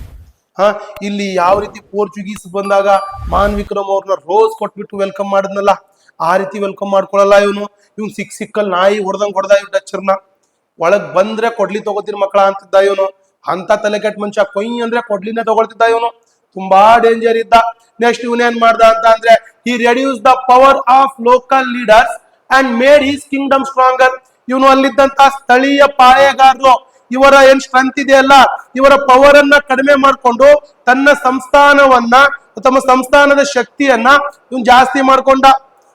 ಇಲ್ಲಿ ಯಾವ ರೀತಿ ಪೋರ್ಚುಗೀಸ್ ಬಂದಾಗ ಮಾನ್ವಿಕ್ರಮ್ ಅವ್ರನ್ನ ರೋಸ್ ಕೊಟ್ಬಿಟ್ಟು ವೆಲ್ಕಮ್ ಮಾಡಿದ್ನಲ್ಲ, ಆ ರೀತಿ ವೆಲ್ಕಮ್ ಮಾಡ್ಕೊಳಲ್ಲ ಇವನು. ಇವ್ನು ಸಿಕ್ಕಲ್ ನಾಯಿ ಹೊಡೆದಂಗ್ ಹೊಡೆದ ಇವ್ ಡಚ್ಚರ್ನ. ಒಳಗ್ ಬಂದ್ರೆ ಕೊಡ್ಲಿ ತಗೋತೀರಿ ಮಕ್ಕಳ ಅಂತಿದ್ದ ಇವನು. ಅಂತ ತಲೆ ಕೆಟ್ಟ ಮನುಷ್ಯ, ಕೊಯ್ ಅಂದ್ರೆ ಕೊಡ್ಲಿನೇ ತಗೊಳ್ತಿದ್ದ ಇವನು. ತುಂಬಾ ಡೇಂಜರ್ ಇದ್ದ. ನೆಕ್ಸ್ಟ್ ಇವನೇನ್ ಮಾಡ್ದ ಅಂತ ಅಂದ್ರೆ he reduced the power of local leaders and made his kingdom stronger. ಇವನು ಅಲ್ಲಿದ್ದಂತ ಸ್ಥಳೀಯ ಪಾಳೆಗಾರರು ಇವರ ಏನ್ ಸ್ಟ್ರೆಂತ್ ಇದೆಯಲ್ಲ, ಇವರ ಪವರ್ ಅನ್ನ ಕಡಿಮೆ ಮಾಡ್ಕೊಂಡು ತನ್ನ ತಮ್ಮ ಸಂಸ್ಥಾನದ ಶಕ್ತಿಯನ್ನ ಇವನ್ ಜಾಸ್ತಿ ಮಾಡ್ಕೊಂಡ.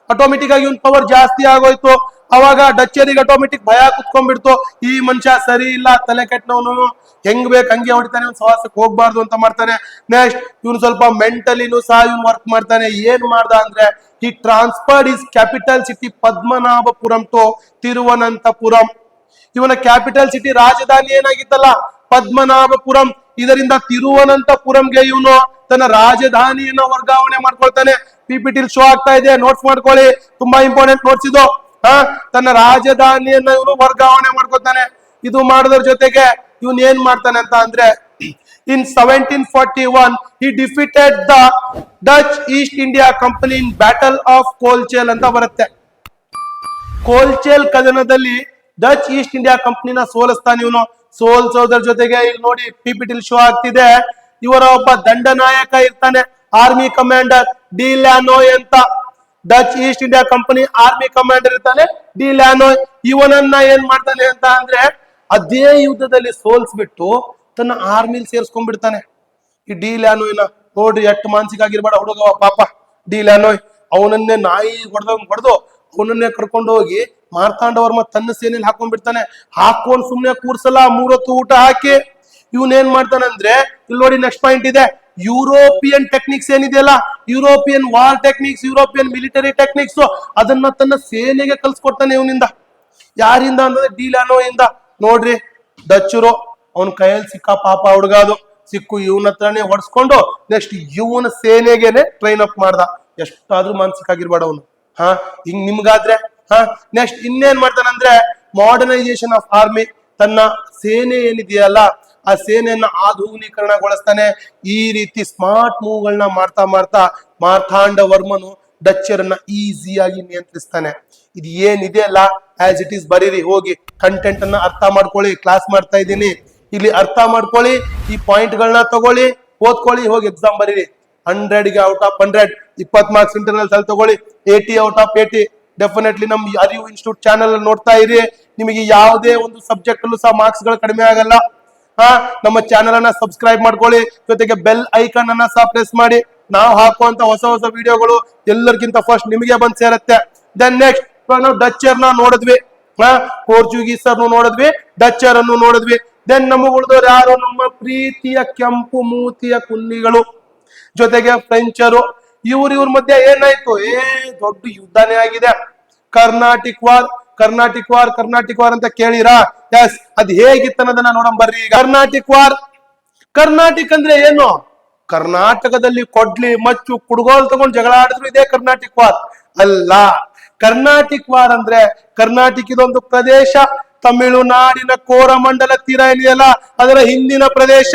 ಆಟೋಮೆಟಿಕ್ ಆಗಿ ಇವನ್ ಪವರ್ ಜಾಸ್ತಿ ಆಗೋಯ್ತು. ಅವಾಗ ಡಚ್ಚರಿಗೆ ಆಟೋಮೆಟಿಕ್ ಭಯ ಕುತ್ಕೊಂಡ್ಬಿಡ್ತು, ಈ ಮನುಷ್ಯ ಸರಿ ಇಲ್ಲ, ತಲೆ ಕೆಟ್ಟನವನು, ಹೆಂಗ್ ಬೇಕು ಹಂಗೆ ಹೊಡಿತಾನೆ, ಸವಾಸಕ್ಕೆ ಹೋಗ್ಬಾರ್ದು ಅಂತ ಮಾಡ್ತಾನೆ. ನೆಕ್ಸ್ಟ್ ಇವನು ಸ್ವಲ್ಪ ಮೆಂಟಲಿನೂ ಸಹ ಇವನ್ ವರ್ಕ್ ಮಾಡ್ತಾನೆ. ಏನ್ ಮಾಡ್ದ ಅಂದ್ರೆ he transferred his capital city Padmanabhapuram to Thiruvananthapuram. ಇವನ ಕ್ಯಾಪಿಟಲ್ ಸಿಟಿ ರಾಜಧಾನಿ ಏನಾಗಿತ್ತಲ್ಲ ಪದ್ಮನಾಭಪುರಂ, ಇದರಿಂದ ತಿರುವನಂತಪುರಂಗೆ ಇವನು ತನ್ನ ರಾಜಧಾನಿಯನ್ನ ವರ್ಗಾವಣೆ ಮಾಡ್ಕೊಳ್ತಾನೆ. PPT ಶೋ ಆಗ್ತಾ ಇದೆ, ನೋಟ್ಸ್ ಮಾಡ್ಕೊಳ್ಳಿ, ತುಂಬಾ ಇಂಪಾರ್ಟೆಂಟ್ ನೋಟ್ಸ್ ಇದು. ತನ್ನ ರಾಜಧಾನಿಯನ್ನ ಇವನು ವರ್ಗಾವಣೆ ಮಾಡ್ಕೊತಾನೆ. ಇದು ಮಾಡೋದ್ರ ಜೊತೆಗೆ ಇವನ್ ಏನ್ ಮಾಡ್ತಾನೆ ಅಂತ ಅಂದ್ರೆ in 1741 he defeated the Dutch East India Company in Battle of Colchel ಅಂತ ಬರುತ್ತೆ. ಕೋಲ್ಚೆಲ್ ಕದನದಲ್ಲಿ ಡಚ್ ಈಸ್ಟ್ ಇಂಡಿಯಾ ಕಂಪನಿನ ಸೋಲಿಸ್ತಾನೆ ಇವನು. ಸೋಲ್ಸೋದ್ರ ಜೊತೆಗೆ ಇಲ್ಲಿ ನೋಡಿ PPT ಶೋ ಆಗ್ತಿದೆ, ಇವರ ಒಬ್ಬ ದಂಡನಾಯಕ ಇರ್ತಾನೆ, ಆರ್ಮಿ ಕಮಾಂಡರ್ ಡಿ ಲ್ಯಾನೋಯ್ ಅಂತ. Dutch East India company army commander ಇರ್ತಾನೆ ಡಿ ಲ್ಯಾನೋಯ್. ಇವನನ್ನ ಏನ್ ಮಾಡ್ತಾನೆ ಅಂತ ಅಂದ್ರೆ ಅದೇ ಯುದ್ಧದಲ್ಲಿ ಸೋಲ್ಸ್ಬಿಟ್ಟು ತನ್ನ ಆರ್ಮಿಲಿ ಸೇರ್ಸ್ಕೊಂಡ್ಬಿಡ್ತಾನೆ. ಈ ಡಿ ಲ್ಯಾನೋಯ್ನ ನೋಡ್ರಿ, ಎಷ್ಟು ಮಾನಸಿಕ ಆಗಿರ್ಬೇಡ ಹುಡುಗವ ಪಾಪ ಡಿ ಲ್ಯಾನೋಯ್. ಅವನನ್ನೇ ನಾಯಿ ಹೊಡೆದು ಅವನನ್ನೇ ಕರ್ಕೊಂಡು ಹೋಗಿ ಮಾರ್ತಾಂಡ ವರ್ಮ ತನ್ನ ಸೇನೆಯಲ್ಲಿ ಹಾಕೊಂಡ್ಬಿಡ್ತಾನೆ. ಹಾಕೊಂಡ್ ಸುಮ್ನೆ ಕೂರ್ಸಲ್ಲ, 3 ಹೊತ್ತು ಊಟ ಹಾಕಿ ಇವನ್ ಏನ್ ಮಾಡ್ತಾನಂದ್ರೆ, ಇಲ್ಲಿ ನೋಡಿ ನೆಕ್ಸ್ಟ್ ಪಾಯಿಂಟ್ ಇದೆ, ಯುರೋಪಿಯನ್ ಟೆಕ್ನಿಕ್ಸ್ ಏನಿದೆಯಲ್ಲ, European war techniques, European military techniques, ಅದನ್ನ ತನ್ನ ಸೇನೆಗೆ ಕಲ್ಸ್ಕೊಡ್ತಾನೆ ಇವನಿಂದ. ಯಾರಿಂದ ಅಂದ್ರೆ ಡಿ ಲ್ಯಾನೋಯ್ ಇಂದ. ನೋಡ್ರಿ, ಡಚ್ಚರು ಅವನ ಕೈಯಲ್ಲಿ ಸಿಕ್ಕ ಪಾಪ ಹುಡುಗ, ಅದು ಸಿಕ್ಕು ಇವನ ಹತ್ರನೇ ಹೊಡ್ಸ್ಕೊಂಡು ನೆಕ್ಸ್ಟ್ ಇವನ ಸೇನೆಗೆನೆ ಟ್ರೈನ್ ಅಪ್ ಮಾಡ್ದ. ಎಷ್ಟಾದ್ರೂ ಮಾನಸಿಕ ಆಗಿರ್ಬೇಡ ಅವನು. ಹಿಂಗ್ ನಿಮ್ಗಾದ್ರೆ ನೆಕ್ಸ್ಟ್ ಇನ್ನೇನ್ ಮಾಡ್ತಾನಂದ್ರೆ ಮಾಡರ್ನೈಸೇಷನ್ ಆಫ್ ಆರ್ಮಿ. ತನ್ನ ಸೇನೆ ಏನಿದೆಯಲ್ಲ ಆ ಸೇನೆಯನ್ನ ಆಧುನೀಕರಣಗೊಳಿಸ್ತಾನೆ. ಈ ರೀತಿ ಸ್ಮಾರ್ಟ್ ಮೂವ್ಗಳನ್ನ ಮಾಡ್ತಾ ಮಾರ್ತಾಂಡ ವರ್ಮನು ಡಚ್ಚರನ್ನ ಈಸಿಯಾಗಿ ನಿಯಂತ್ರಿಸ್ತಾನೆ. ಇದು ಏನಿದೆಯಲ್ಲ ಆಸ್ ಇಟ್ ಈಸ್ ಬರೀರಿ, ಹೋಗಿ ಕಂಟೆಂಟ್ ಅನ್ನ ಅರ್ಥ ಮಾಡ್ಕೊಳ್ಳಿ. ಕ್ಲಾಸ್ ಮಾಡ್ತಾ ಇದ್ದೀನಿ, ಇಲ್ಲಿ ಅರ್ಥ ಮಾಡ್ಕೊಳ್ಳಿ, ಈ ಪಾಯಿಂಟ್ ಗಳನ್ನ ತಗೊಳ್ಳಿ, ಓದ್ಕೊಳ್ಳಿ, ಹೋಗಿ ಎಕ್ಸಾಮ್ ಬರೀರಿ. 100ಗೆ ಔಟ್ ಆಫ್ 100, 20 ಮಾರ್ಕ್ಸ್ ಇಂಟರ್ನಲ್ಸ್ ಅಲ್ಲಿ ತಗೊಳ್ಳಿ, 80 ಔಟ್ ಆಫ್ 80. ಡೆಫಿನೆಟ್ಲಿ ನಮ್ ಅರಿವು ಇನ್ಸ್ಟಿಟ್ಯೂಟ್ ಚಾನಲ್ ನೋಡ್ತಾ ಇರಿ. ನಿಮಗೆ ಯಾವುದೇ ಒಂದು ಸಬ್ಜೆಕ್ಟ್ ಅಲ್ಲೂ ಸಹ ಮಾರ್ಕ್ಸ್ ಗಳು ಕಡಿಮೆ ಆಗಲ್ಲ. ನಮ್ಮ ಚಾನಲ್ ಅನ್ನ ಸಬ್ಸ್ಕ್ರೈಬ್ ಮಾಡ್ಕೊಳ್ಳಿ, ಜೊತೆಗೆ ಬೆಲ್ ಐಕಾನ್ ಅನ್ನ ಸಹ ಪ್ರೆಸ್ ಮಾಡಿ. ನಾವು ಹಾಕುವಂತ ಹೊಸ ವಿಡಿಯೋಗಳು ಎಲ್ಲರಿಗಿಂತ ಫಸ್ಟ್ ನಿಮಗೆ ಬಂದ್ ಸೇರುತ್ತೆ. ದೆನ್ ನೆಕ್ಸ್ಟ್ ನಾವು ಡಚ್ಚರ್ ನ ನೋಡಿದ್ವಿ, ಪೋರ್ಚುಗೀಸರ್ ನೋಡಿದ್ವಿ, ಡಚ್ಚರ್ ಅನ್ನು ನೋಡಿದ್ವಿ. ದೆನ್ ನಮಗೆ ಉಳಿದವ್ರು ಯಾರು? ನಮ್ಮ ಪ್ರೀತಿಯ ಕೆಂಪು ಮೂತಿಯ ಕುಲ್ಲಿಗಳು, ಜೊತೆಗೆ ಫ್ರೆಂಚರು. ಇವ್ರ ಮಧ್ಯೆ ಏನಾಯ್ತು? ದೊಡ್ಡ ಯುದ್ಧನೇ ಆಗಿದೆ. ಕರ್ನಾಟಿಕ್ ವಾರ್ ಅಂತ ಕೇಳಿರಾ? ಎಸ್, ಅದ್ ಹೇಗಿತ್ತು ಅನ್ನೋದನ್ನ ನೋಡೋಣ ಬರ್ರಿ. ಕರ್ನಾಟಿಕ್ ಅಂದ್ರೆ ಏನು? ಕರ್ನಾಟಕದಲ್ಲಿ ಕೊಡ್ಲಿ ಮಚ್ಚು ಕುಡ್ಗೋಲ್ ತಗೊಂಡು ಜಗಳ ಆಡಿದ್ರು ಇದೇ ಕರ್ನಾಟಿಕ್ ವಾರ್ ಅಲ್ಲ. ಕರ್ನಾಟಿಕ್ ವಾರ್ ಅಂದ್ರೆ ಕರ್ನಾಟಕ ಇದೊಂದು ಪ್ರದೇಶ, ತಮಿಳುನಾಡಿನ ಕೋರಮಂಡಲ ತೀರ ಏನಿದೆಯಲ್ಲ ಅದರ ಹಿಂದಿನ ಪ್ರದೇಶ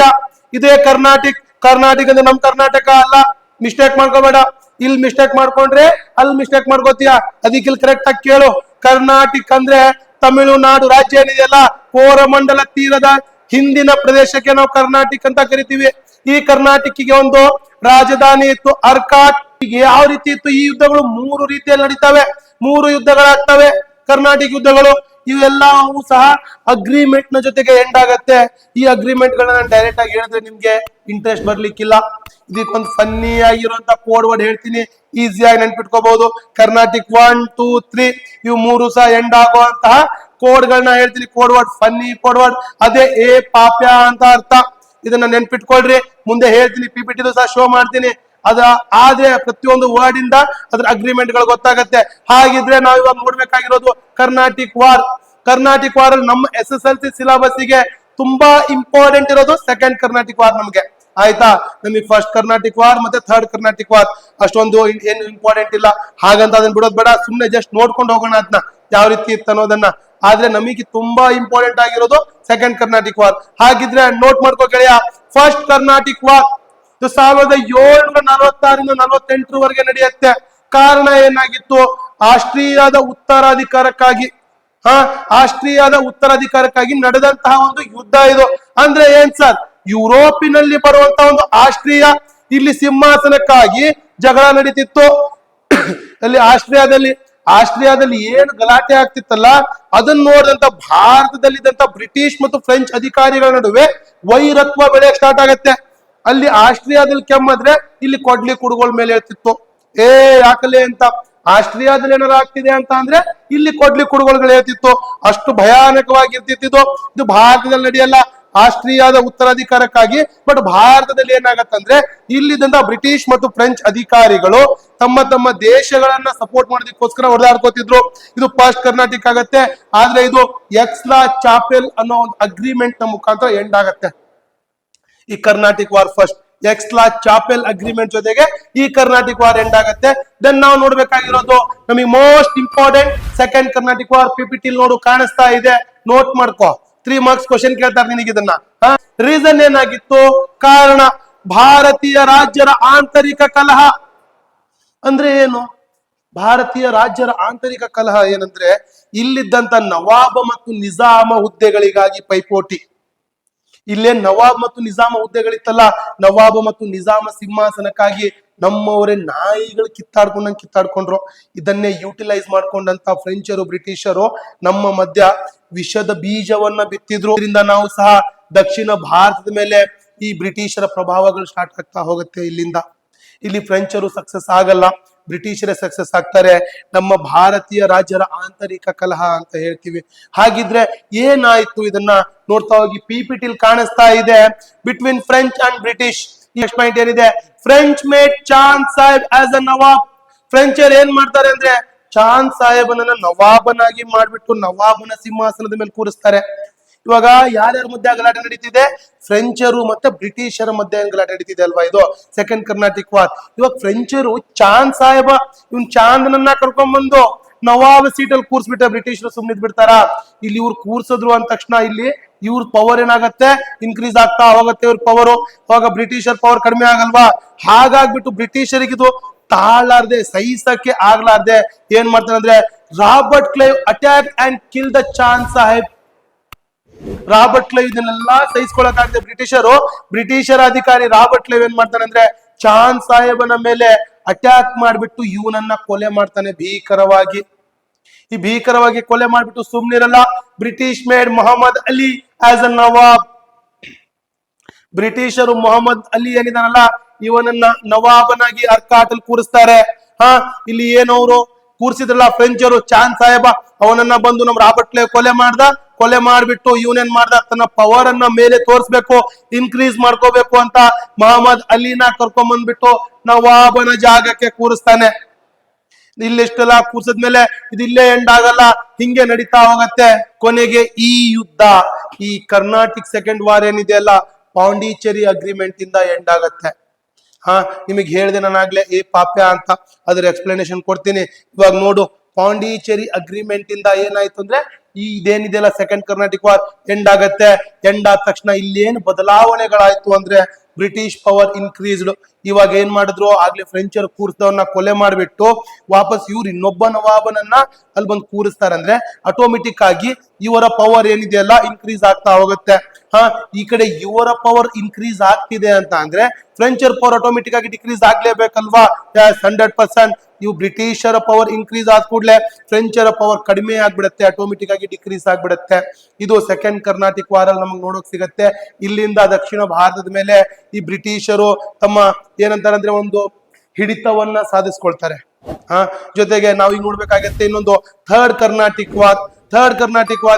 ಇದೇ ಕರ್ನಾಟಿಕ್ ಅಂದ್ರೆ ನಮ್ ಕರ್ನಾಟಕ ಅಲ್ಲ. ಮಿಸ್ಟೇಕ್ ಮಾಡ್ಕೋಬೇಡ, ಇಲ್ಲಿ ಮಿಸ್ಟೇಕ್ ಮಾಡ್ಕೊಂಡ್ರೆ ಅಲ್ಲಿ ಮಿಸ್ಟೇಕ್ ಮಾಡ್ಕೋತೀಯ. ಅದಕ್ಕೆ ಇಲ್ಲಿ ಕರೆಕ್ಟ್ ಆಗಿ ಕೇಳು. ಕರ್ನಾಟಿಕ್ ಅಂದ್ರೆ ತಮಿಳುನಾಡು ರಾಜ್ಯ ಏನಿದೆಯಲ್ಲ, ಕೋರಮಂಡಲ ತೀರದ ಹಿಂದಿನ ಪ್ರದೇಶಕ್ಕೆ ನಾವು ಕರ್ನಾಟಿಕ್ ಅಂತ ಕರಿತೀವಿ. ಈ ಕರ್ನಾಟಕಿಗೆ ಒಂದು ರಾಜಧಾನಿ ಇತ್ತು, ಅರ್ಕಾಟ್. ಈಗ ಯಾವ ರೀತಿ ಇತ್ತು? ಈ ಯುದ್ಧಗಳು 3 ರೀತಿಯಲ್ಲಿ ನಡೀತವೆ, 3 ಯುದ್ಧಗಳಾಗ್ತವೆ ಕರ್ನಾಟಿಕ್ ಯುದ್ಧಗಳು. ಇವೆಲ್ಲವೂ ಸಹ ಅಗ್ರಿಮೆಂಟ್ ನ ಜೊತೆಗೆ ಎಂಡ್ ಆಗತ್ತೆ. ಈ ಅಗ್ರಿಮೆಂಟ್ ಗಳನ್ನ ಡೈರೆಕ್ಟ್ ಆಗಿ ಹೇಳಿದ್ರೆ ನಿಮ್ಗೆ ಇಂಟ್ರೆಸ್ಟ್ ಬರ್ಲಿಕ್ಕಿಲ್ಲ. ಇದಕ್ಕೊಂದು ಫನ್ನಿ ಆಗಿರುವಂತ ಕೋಡ್ ವರ್ಡ್ ಹೇಳ್ತೀನಿ, ಈಸಿಯಾಗಿ ನೆನ್ಪಿಟ್ಕೋಬಹುದು. ಕರ್ನಾಟಿಕ್ 1, 2, 3 ಇವು 3 ಸಹ ಎಂಡ್ ಆಗುವಂತಹ ಕೋಡ್ ಗಳನ್ನ ಹೇಳ್ತೀನಿ. Code word, funny code word, ಅದೇ ಪಾಪ್ಯ ಅಂತ ಅರ್ಥ. ಇದನ್ನ ನೆನ್ಪಿಟ್ಕೊಳ್ರಿ, ಮುಂದೆ ಹೇಳ್ತೀನಿ, PPT ಸಹ ಶೋ ಮಾಡ್ತೀನಿ. ಆದ್ರೆ ಪ್ರತಿಯೊಂದು ವರ್ಡ್ ಇಂದ ಅದ್ರ ಅಗ್ರಿಮೆಂಟ್ ಗಳು ಗೊತ್ತಾಗತ್ತೆ. ಹಾಗಿದ್ರೆ ನಾವು ಇವಾಗ ನೋಡ್ಬೇಕಾಗಿರೋದು ಕರ್ನಾಟಿಕ್ ವಾರ್ ಅಲ್ಲಿ ನಮ್ಮ SSLC ಸಿಲೆಬಸ್ ಗೆ ತುಂಬಾ ಇಂಪಾರ್ಟೆಂಟ್ ಇರೋದು ಸೆಕೆಂಡ್ ಕರ್ನಾಟಿಕ್ ವಾರ್ ನಮ್ಗೆ. ಆಯ್ತಾ? ನಮಗೆ ಫಸ್ಟ್ ಕರ್ನಾಟಿಕ್ ವಾರ್ ಮತ್ತೆ ಥರ್ಡ್ ಕರ್ನಾಟಿಕ್ ವಾರ್ ಅಷ್ಟೊಂದು ಏನು ಇಂಪಾರ್ಟೆಂಟ್ ಇಲ್ಲ. ಹಾಗಂತ ಅದನ್ನ ಬಿಡೋದ್ ಬೇಡ, ಸುಮ್ನೆ ಜಸ್ಟ್ ನೋಡ್ಕೊಂಡು ಹೋಗೋಣ ಅದನ್ನ ಯಾವ ರೀತಿ ಇತ್ತು ಅನ್ನೋದನ್ನ. ಆದ್ರೆ ನಮಗೆ ತುಂಬಾ ಇಂಪಾರ್ಟೆಂಟ್ ಆಗಿರೋದು ಸೆಕೆಂಡ್ ಕರ್ನಾಟಿಕ್ ವಾರ್. ಹಾಗಿದ್ರೆ ನೋಟ್ ಮಾಡ್ಕೋ ಗೆಳೆಯ, ಫಸ್ಟ್ ಕರ್ನಾಟಿಕ್ ವಾರ್ 1746ರಿಂದ 48ರವರೆಗೆ ನಡೆಯುತ್ತೆ. ಕಾರಣ ಏನಾಗಿತ್ತು? ಆಸ್ಟ್ರಿಯಾದ ಉತ್ತರಾಧಿಕಾರಕ್ಕಾಗಿ ನಡೆದಂತಹ ಒಂದು ಯುದ್ಧ ಇದು. ಅಂದ್ರೆ ಏನ್ ಸರ್? ಯುರೋಪಿನಲ್ಲಿ ಬರುವಂತಹ ಒಂದು ಆಸ್ಟ್ರಿಯಾ, ಇಲ್ಲಿ ಸಿಂಹಾಸನಕ್ಕಾಗಿ ಜಗಳ ನಡೀತಿತ್ತು. ಅಲ್ಲಿ ಆಸ್ಟ್ರಿಯಾದಲ್ಲಿ ಏನು ಗಲಾಟೆ ಆಗ್ತಿತ್ತಲ್ಲ, ಅದನ್ನ ನೋಡಿದಂತ ಭಾರತದಲ್ಲಿದ್ದಂತ ಬ್ರಿಟಿಷ್ ಮತ್ತು ಫ್ರೆಂಚ್ ಅಧಿಕಾರಿಗಳ ನಡುವೆ ವೈರತ್ವ ಬೆಳೆಯಕ್ಕೆ ಸ್ಟಾರ್ಟ್ ಆಗತ್ತೆ. ಅಲ್ಲಿ ಆಸ್ಟ್ರಿಯಾದಲ್ಲಿ ಕೆಮ್ಮಿದ್ರೆ ಇಲ್ಲಿ ಕೊಡ್ಲಿ ಕುಡುಗೋಳ ಮೇಲೆ ಹೇಳ್ತಿತ್ತು. ಯಾಕಲೆ ಅಂತ. ಆಸ್ಟ್ರಿಯಾದಲ್ಲಿ ಏನಾರು ಆಗ್ತಿದೆ ಅಂತ ಅಂದ್ರೆ ಇಲ್ಲಿ ಕೊಡ್ಲಿ ಕುಡುಗೋಳುಗಳು ಹೇಳ್ತಿತ್ತು. ಅಷ್ಟು ಭಯಾನಕವಾಗಿರ್ತಿತ್ತು. ಇದು ಭಾರತದಲ್ಲಿ ನಡೆಯಲ್ಲ, ಆಸ್ಟ್ರಿಯಾದ ಉತ್ತರಾಧಿಕಾರಕ್ಕಾಗಿ. ಬಟ್ ಭಾರತದಲ್ಲಿ ಏನಾಗತ್ತಂದ್ರೆ ಇಲ್ಲಿದ್ದಂತ ಬ್ರಿಟಿಷ್ ಮತ್ತು ಫ್ರೆಂಚ್ ಅಧಿಕಾರಿಗಳು ತಮ್ಮ ದೇಶಗಳನ್ನ ಸಪೋರ್ಟ್ ಮಾಡೋದಕ್ಕೋಸ್ಕರ ಹೊಡೆದಾಡ್ಕೋತಿದ್ರು. ಇದು ಫಸ್ಟ್ ಕರ್ನಾಟಿಕ್ ಆಗತ್ತೆ. ಆದ್ರೆ ಇದು ಎಕ್ಸ್ಲಾ ಚಾಪೆಲ್ ಅನ್ನೋ ಒಂದು ಅಗ್ರಿಮೆಂಟ್ ನ ಮುಖಾಂತರ ಎಂಡ್ ಆಗತ್ತೆ. ಈ Carnatic war first ಎಕ್ಸ್ಲಾ chapel agreement ಜೊತೆಗೆ ಈ ಕರ್ನಾಟಿಕ್ ವಾರ್ ಎಂಡ್ ಆಗತ್ತೆ. ದೆನ್ ನಾವು ನೋಡ್ಬೇಕಾಗಿರೋದು ನಮಗೆ most important second Carnatic war. PPT ನೋಡು, ಕಾಣಿಸ್ತಾ ಇದೆ, ನೋಟ್ ಮಾಡ್ಕೋ. 3 ಮಾರ್ಕ್ಸ್ ಕ್ವಶನ್ ಕೇಳ್ತಾರೆ ನಿನಗೆ ಇದನ್ನ. ರೀಸನ್ ಏನಾಗಿತ್ತು? ಕಾರಣ ಭಾರತೀಯ ರಾಜ್ಯರ ಆಂತರಿಕ ಕಲಹ. ಅಂದ್ರೆ ಏನು? ಭಾರತೀಯ ರಾಜ್ಯರ ಆಂತರಿಕ ಕಲಹ ಏನಂದ್ರೆ ಇಲ್ಲಿದ್ದಂತ ನವಾಬ ಮತ್ತು ನಿಜಾಮ ಹುದ್ದೆಗಳಿಗಾಗಿ ಪೈಪೋಟಿ. ಇಲ್ಲೇ ನವಾಬ್ ಮತ್ತು ನಿಜಾಮ ಹುದ್ದೆಗಳಿತ್ತಲ್ಲ, ನವಾಬ ಮತ್ತು ನಿಜಾಮ ಸಿಂಹಾಸನಕ್ಕಾಗಿ ನಮ್ಮವರೇ ನಾಯಿಗಳು ಕಿತ್ತಾಡ್ಕೊಂಡ್ರು. ಇದನ್ನೇ ಯುಟಿಲೈಸ್ ಮಾಡ್ಕೊಂಡಂತ ಫ್ರೆಂಚರು ಬ್ರಿಟಿಷರು ನಮ್ಮ ಮಧ್ಯ ವಿಷದ ಬೀಜವನ್ನ ಬಿತ್ತಿದ್ರು. ಇದರಿಂದ ನಾವು ಸಹ ದಕ್ಷಿಣ ಭಾರತದ ಮೇಲೆ ಈ ಬ್ರಿಟಿಷರ ಪ್ರಭಾವಗಳು ಸ್ಟಾರ್ಟ್ ಆಗ್ತಾ ಹೋಗುತ್ತೆ. ಇಲ್ಲಿ ಫ್ರೆಂಚರು ಸಕ್ಸಸ್ ಆಗಲ್ಲ, ಬ್ರಿಟಿಷರೇ ಸಕ್ಸಸ್ ಆಗ್ತಾರೆ. ನಮ್ಮ ಭಾರತೀಯ ರಾಜ್ಯರ ಆಂತರಿಕ ಕಲಹ ಅಂತ ಹೇಳ್ತೀವಿ. ಹಾಗಿದ್ರೆ ಏನಾಯ್ತು ಇದನ್ನ ನೋಡ್ತಾ ಹೋಗಿ. PPT ಕಾಣಿಸ್ತಾ ಇದೆ, between French and British. Next point ಏನಿದೆ, French made Chand Sahib as a nawab. ಫ್ರೆಂಚರ್ ಏನ್ ಮಾಡ್ತಾರೆ ಅಂದ್ರೆ ಚಾಂದ್ ಸಾಹೇಬನನ್ನ ನವಾಬನಾಗಿ ಮಾಡ್ಬಿಟ್ಟು ನವಾಬನ ಸಿಂಹಾಸನದ ಮೇಲೆ ಕೂರಿಸ್ತಾರೆ. ಇವಾಗ ಯಾರ್ಯಾರ ಮಧ್ಯೆ ಗಲಾಟೆ ನಡೀತಿದೆ, ಫ್ರೆಂಚರು ಮತ್ತೆ ಬ್ರಿಟಿಷರ ಮಧ್ಯೆ ಗಲಾಟೆ ನಡೀತಿದೆ ಅಲ್ವಾ, ಇದು ಸೆಕೆಂಡ್ ಕರ್ನಾಟಿಕ್ ವಾರ್. ಇವಾಗ ಫ್ರೆಂಚರು ಚಾಂದ್ ಸಾಹೇಬ ಇವನ್ ಚಾಂದ್ನನ್ನ ಕರ್ಕೊಂಡ್ ಬಂದು ನವಾಬ್ ಸೀಟಲ್ಲಿ ಕೂರ್ಸ್ಬಿಟ್ರೆ ಬ್ರಿಟಿಷರು ಸುಮ್ನಿದ್ ಬಿಡ್ತಾರ? ಇಲ್ಲಿ ಇವ್ರು ಕೂರ್ಸಿದ್ರು ಅಂದ ತಕ್ಷಣ ಇಲ್ಲಿ ಇವ್ರ ಪವರ್ ಏನಾಗತ್ತೆ, ಇನ್ಕ್ರೀಸ್ ಆಗ್ತಾ ಹೋಗುತ್ತೆ ಇವ್ರ ಪವರ್. ಅವಾಗ ಬ್ರಿಟಿಷರ್ ಪವರ್ ಕಡಿಮೆ ಆಗಲ್ವಾ? ಹಾಗಾಗ್ಬಿಟ್ಟು ಬ್ರಿಟಿಷರಿಗೆ ಇದು ತಾಳಾರ್ದೆ, ಸಹಿಸಕ್ಕೆ ಆಗ್ಲಾರ್ದೆ ಏನ್ ಮಾಡ್ತಾರೆ ಅಂದ್ರೆ Robert Clive attack and kill the Chand Saheb. Robert Clive ಇದನ್ನೆಲ್ಲ ಸಹಿಸ್ಕೊಳಕಾಗದೆ ಬ್ರಿಟಿಷರ ಅಧಿಕಾರಿ ರಾಬರ್ಟ್ ಕ್ಲೈವ್ ಏನ್ ಮಾಡ್ತಾನೆ ಅಂದ್ರೆ ಚಾಂದ್ ಸಾಹೇಬನ ಮೇಲೆ ಅಟ್ಯಾಕ್ ಮಾಡ್ಬಿಟ್ಟು ಇವನನ್ನ ಕೊಲೆ ಮಾಡ್ತಾನೆ ಭೀಕರವಾಗಿ. ಈ ಭೀಕರವಾಗಿ ಕೊಲೆ ಮಾಡ್ಬಿಟ್ಟು ಸುಮ್ನಿರಲ್ಲ. British made Mohammed Ali as a nawab. ಬ್ರಿಟಿಷರು ಮೊಹಮ್ಮದ್ ಅಲಿ ಏನಿದಾನಲ್ಲ ಇವನನ್ನ ನವಾಬನಾಗಿ ಅರ್ಕಾಟಲ್ ಕೂರಿಸ್ತಾರೆ. ಇಲ್ಲಿ ಏನವರು ಕೂರಿಸಿದ್ರಲ್ಲ ಫ್ರೆಂಚರು ಚಾಂದ್ ಸಾಹೇಬ, ಅವನನ್ನ ಬಂದು ನಮ್ ರಾಬರ್ಟ್ ಕ್ಲೈವ್ ಕೊಲೆ ಮಾಡ್ಬಿಟ್ಟು ಇವನೇನ್ ಮಾಡ್ದ, ತನ್ನ ಪವರ್ ಅನ್ನ ಮೇಲೆ ತೋರಿಸ್ಬೇಕು, ಇನ್ಕ್ರೀಸ್ ಮಾಡ್ಕೋಬೇಕು ಅಂತ ಮೊಹಮ್ಮದ್ ಅಲಿನ ಕರ್ಕೊಂಡ್ ಬಂದ್ಬಿಟ್ಟು ನವಾಬನ ಜಾಗಕ್ಕೆ ಕೂರಿಸ್ತಾನೆ. ಇಲ್ಲಿಷ್ಟೆಲ್ಲ ಕೂರ್ಸದ್ಮೇಲೆ ಇದಿಲ್ಲೇ ಎಂಡ್ ಆಗಲ್ಲ, ಹಿಂಗೆ ನಡೀತಾ ಹೋಗತ್ತೆ. ಕೊನೆಗೆ ಈ ಯುದ್ಧ, ಈ ಕರ್ನಾಟಿಕ್ ಸೆಕೆಂಡ್ ವಾರ್ ಏನಿದೆಯಲ್ಲ, ಪಾಂಡಿಚೇರಿ ಅಗ್ರಿಮೆಂಟ್ ಇಂದ ಎಂಡ್ ಆಗತ್ತೆ. ನಿಮಗೆ ಹೇಳಿದೆ ನಾನಾಗ್ಲೇ ಏ ಪಾಪ್ಯ ಅಂತ, ಅದ್ರ ಎಕ್ಸ್ಪ್ಲನೇಷನ್ ಕೊಡ್ತೀನಿ. ಇವಾಗ ನೋಡು, ಪಾಂಡಿಚೇರಿ ಅಗ್ರಿಮೆಂಟ್ ಇಂದ ಏನಾಯ್ತು ಅಂದ್ರೆ ಇದೇನಿದೆಯಲ್ಲ ಸೆಕೆಂಡ್ ಕರ್ನಾಟಿಕ್ ವಾರ್ ಎಂಡ್ ಆಗತ್ತೆ. ಎಂಡ್ ಆದ ತಕ್ಷಣ ಇಲ್ಲಿ ಏನು ಬದಲಾವಣೆಗಳಾಯ್ತು ಅಂದ್ರೆ ಬ್ರಿಟಿಷ್ ಪವರ್ ಇನ್ಕ್ರೀಸ್ಡ್. ಇವಾಗ ಏನ್ ಮಾಡಿದ್ರು, ಆಗ್ಲೇ ಫ್ರೆಂಚರ್ ಕೂರಿಸಿದವನ್ನ ಕೊಲೆ ಮಾಡ್ಬಿಟ್ಟು ವಾಪಸ್ ಇವ್ರು ಇನ್ನೊಬ್ಬ ನವಾಬನನ್ನ ಅಲ್ಲಿ ಬಂದು ಕೂರಿಸ್ತಾರೆ. ಅಂದ್ರೆ ಆಟೋಮೆಟಿಕ್ ಆಗಿ ಇವರ ಪವರ್ ಏನಿದೆಯಲ್ಲ ಇನ್ಕ್ರೀಸ್ ಆಗ್ತಾ ಹೋಗುತ್ತೆ. ಈ ಕಡೆ ಇವರ ಪವರ್ ಇನ್ಕ್ರೀಸ್ ಆಗ್ತಿದೆ ಅಂತ ಅಂದ್ರೆ ಫ್ರೆಂಚರ್ ಪವರ್ ಆಟೋಮೆಟಿಕ್ ಆಗಿ ಡಿಕ್ರೀಸ್ ಆಗ್ಲೇಬೇಕಲ್ವಾ? 100%. ಇವು ಬ್ರಿಟಿಷರ ಪವರ್ ಇನ್ಕ್ರೀಸ್ ಆದ ಕೂಡಲೇ ಫ್ರೆಂಚರ ಪವರ್ ಕಡಿಮೆ ಆಗ್ಬಿಡುತ್ತೆ, ಆಟೋಮೆಟಿಕ್ ಆಗಿ ಡಿಕ್ರೀಸ್ ಆಗ್ಬಿಡುತ್ತೆ. ಇದು ಸೆಕೆಂಡ್ ಕರ್ನಾಟಿಕ್ ವಾರ್ ಅಲ್ಲಿ ನಮಗೆ ನೋಡೋಕ್ ಸಿಗತ್ತೆ. ಇಲ್ಲಿಂದ ದಕ್ಷಿಣ ಭಾರತದ ಮೇಲೆ ಈ ಬ್ರಿಟಿಷರು ತಮ್ಮ ಏನಂತಾರಂದ್ರೆ ಒಂದು ಹಿಡಿತವನ್ನ ಸಾಧಿಸ್ಕೊಳ್ತಾರೆ. ಜೊತೆಗೆ ನಾವು ಈಗ ನೋಡ್ಬೇಕಾಗತ್ತೆ ಇನ್ನೊಂದು ಥರ್ಡ್ ಕರ್ನಾಟಿಕ್ ವಾರ್.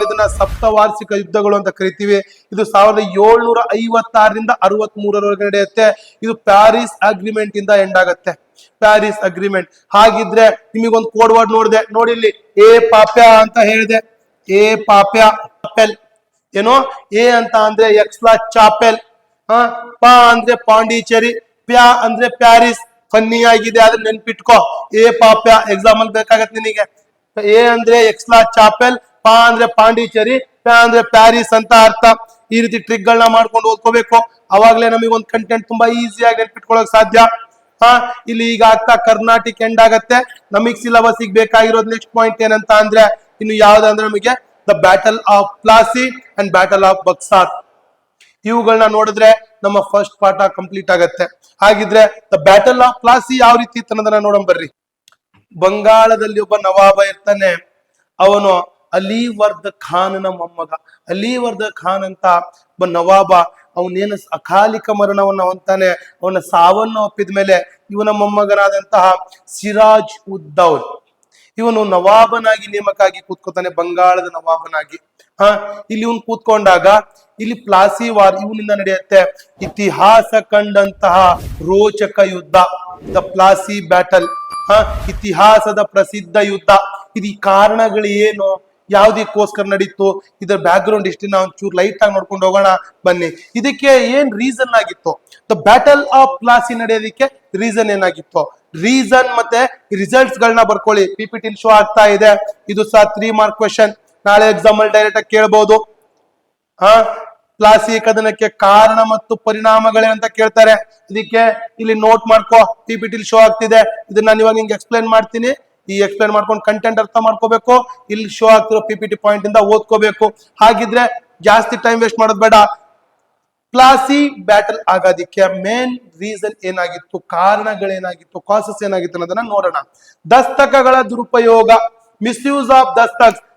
ಇದನ್ನ ಸಪ್ತವಾರ್ಷಿಕ ಯುದ್ಧಗಳು ಅಂತ ಕರಿತೀವಿ. ಇದು 1756ರಿಂದ 63ರವರೆಗೆ ನಡೆಯುತ್ತೆ. ಇದು ಪ್ಯಾರಿಸ್ ಅಗ್ರಿಮೆಂಟ್ ಇಂದ ಎಂಡ್ ಆಗತ್ತೆ. Paris agreement. ಹಾಗಿದ್ರೆ ನಿಮಗೊಂದು ಕೋಡ್ ವರ್ಡ್ ನೋಡಿ ಇಲ್ಲಿ, ಎ ಪಾಪ್ಯ ಅಂತ ಹೇಳಿದೆ. ಎ ಪಾಪ್ಯ ಏನೋ, ಎ ಅಂತ ಅಂದ್ರೆ ಎಕ್ಸ್ಲಾ ಚಾಪೆಲ್, ಪಾ ಅಂದ್ರೆ ಪಾಂಡಿಚೇರಿ, ಪ್ಯಾ ಅಂದ್ರೆ ಪ್ಯಾರಿಸ್. ಫನ್ನಿ ಆಗಿದೆ ಆದ್ರೆ ನೆನ್ಪಿಟ್ಕೋ, ಎ ಪಾಪ್ಯ ಎಕ್ಸಾಮ್ ಅಲ್ಲಿ ಬೇಕಾಗತ್ತೆ ನಿನಗೆ. ಎ ಅಂದ್ರೆ ಎಕ್ಸ್ಲಾ ಚಾಪೆಲ್, ಪಾ ಅಂದ್ರೆ ಪಾಂಡಿಚೇರಿ, ಪ್ಯಾ ಅಂದ್ರೆ ಪ್ಯಾರಿಸ್ ಅಂತ ಅರ್ಥ. ಈ ರೀತಿ ಟ್ರಿಕ್ ಗಳನ್ನ ಮಾಡ್ಕೊಂಡು ಓದ್ಕೋಬೇಕು, ಅವಾಗ್ಲೇ ನಮಗೆ ಒಂದು ಕಂಟೆಂಟ್ ತುಂಬಾ ಈಸಿಯಾಗಿ ನೆನ್ಪಿಟ್ಕೊಳ್ಳೋಕೆ ಸಾಧ್ಯ. ಇಲ್ಲಿ ಈಗ ಆಗ್ತಾ ಕರ್ನಾಟಿಕ್ ಎಂಡ್ ಆಗತ್ತೆ. ನಮಗ್ ಸಿಲೆಬಸ್ ಬೇಕಾಗಿರೋದು ನೆಕ್ಸ್ಟ್ ಪಾಯಿಂಟ್ ಏನಂತ ಅಂದ್ರೆ ಇನ್ನು ಯಾವ್ದಂದ್ರೆ ನಮಗೆ the battle of Plassey and battle of Buxar. ಇವುಗಳನ್ನ ನೋಡಿದ್ರೆ ನಮ್ಮ ಫಸ್ಟ್ ಪಾಠ ಕಂಪ್ಲೀಟ್ ಆಗತ್ತೆ. ಹಾಗಿದ್ರೆ ದ ಬ್ಯಾಟಲ್ ಆಫ್ ಪ್ಲಾಸಿ ಯಾವ ರೀತಿ ಇತ್ತು ಅನ್ನೋದನ್ನ ನೋಡೋಣ ಬರ್ರಿ. ಬಂಗಾಳದಲ್ಲಿ ಒಬ್ಬ ನವಾಬ ಇರ್ತಾನೆ. ಅವನು ಅಲಿವರ್ದ ಖಾನನ ಮೊಮ್ಮಗ. ಅಲಿವರ್ದ ಖಾನ್ ಅಂತ ಒಬ್ಬ ನವಾಬ, ಅವನೇನು ಅಕಾಲಿಕ ಮರಣವನ್ನ ಹೊಂತಾನೆ. ಅವನ ಸಾವನ್ನು ಒಪ್ಪಿದ ಮೇಲೆ ಇವನ ಮೊಮ್ಮಗನಾದಂತಹ ಸಿರಾಜ್ ಉದ್ದೌಲ್ ಇವನು ನವಾಬನಾಗಿ ನೇಮಕಾಗಿ ಕೂತ್ಕೋತಾನೆ, ಬಂಗಾಳದ ನವಾಬನಾಗಿ. ಇಲ್ಲಿ ಇವನು ಕೂತ್ಕೊಂಡಾಗ ಇಲ್ಲಿ ಪ್ಲಾಸಿ ವಾರ್ ಇವನಿಂದ ನಡೆಯುತ್ತೆ. ಇತಿಹಾಸ ಕಂಡಂತಹ ರೋಚಕ ಯುದ್ಧ, ದ ಪ್ಲಾಸಿ ಬ್ಯಾಟಲ್. ಇತಿಹಾಸದ ಪ್ರಸಿದ್ಧ ಯುದ್ಧ. ಇದು ಕಾರಣಗಳು ಏನು, ಯಾವ್ದಕ್ಕೋಸ್ಕರ ನಡೀತು, ಇದರ ಬ್ಯಾಕ್ ಗ್ರೌಂಡ್ ಇಷ್ಟು ನಾವು ಒಂಚೂರು ಲೈಟ್ ಆಗಿ ನೋಡ್ಕೊಂಡು ಹೋಗೋಣ ಬನ್ನಿ. ಇದಕ್ಕೆ ಏನ್ ರೀಸನ್ ಆಗಿತ್ತು, ದ ಬ್ಯಾಟಲ್ ಆಫ್ ಪ್ಲಾಸಿ ನಡೆಯೋದಕ್ಕೆ ರೀಸನ್ ಏನಾಗಿತ್ತು, ರೀಸನ್ ಮತ್ತೆ ರಿಸಲ್ಟ್ಸ್ ಗಳನ್ನ ಬರ್ಕೊಳ್ಳಿ. PPT ಶೋ ಆಗ್ತಾ ಇದೆ. ಇದು ಸಹ 3 ಮಾರ್ಕ್ ಕ್ವೆಶನ್, ನಾಳೆ ಎಕ್ಸಾಮ್ ಅಲ್ಲಿ ಡೈರೆಕ್ಟ್ ಆಗಿ ಕೇಳಬಹುದು. ಪ್ಲಾಸಿ ಕದನಕ್ಕೆ ಕಾರಣ ಮತ್ತು ಪರಿಣಾಮಗಳೇನಂತ ಕೇಳ್ತಾರೆ. ಇದಕ್ಕೆ ಇಲ್ಲಿ ನೋಟ್ ಮಾಡ್ಕೋ, PPT ಶೋ ಆಗ್ತಿದೆ. ಇದನ್ನ ನಾನು ಇವಾಗ ನಿಂಗೆ ಎಕ್ಸ್ಪ್ಲೈನ್ ಮಾಡ್ತೀನಿ. ಈ ಎಕ್ಸ್ಪ್ಲೈನ್ ಮಾಡ್ಕೊಂಡು ಕಂಟೆಂಟ್ ಅರ್ಥ ಮಾಡ್ಕೋಬೇಕು. ಇಲ್ಲಿ ಶೋ ಆಗ್ತಿರೋ PPT ಪಾಯಿಂಟ್ ಇಂದ ಓದ್ಕೋಬೇಕು. ಹಾಗಿದ್ರೆ ಜಾಸ್ತಿ ಟೈಮ್ ವೇಸ್ಟ್ ಮಾಡೋದು ಬೇಡ. ಪ್ಲಾಸಿ ಬ್ಯಾಟಲ್ ಆಗೋದಿಕ್ಕೆ ಮೇನ್ ರೀಸನ್ ಏನಾಗಿತ್ತು, ಕಾರಣಗಳೇನಾಗಿತ್ತು, ಕಾಸಸ್ ಏನಾಗಿತ್ತು ಅನ್ನೋದನ್ನ ನೋಡೋಣ. ದಸ್ತಕಗಳ ದುರುಪಯೋಗ, ಮಿಸ್ಯೂಸ್ ಆಫ್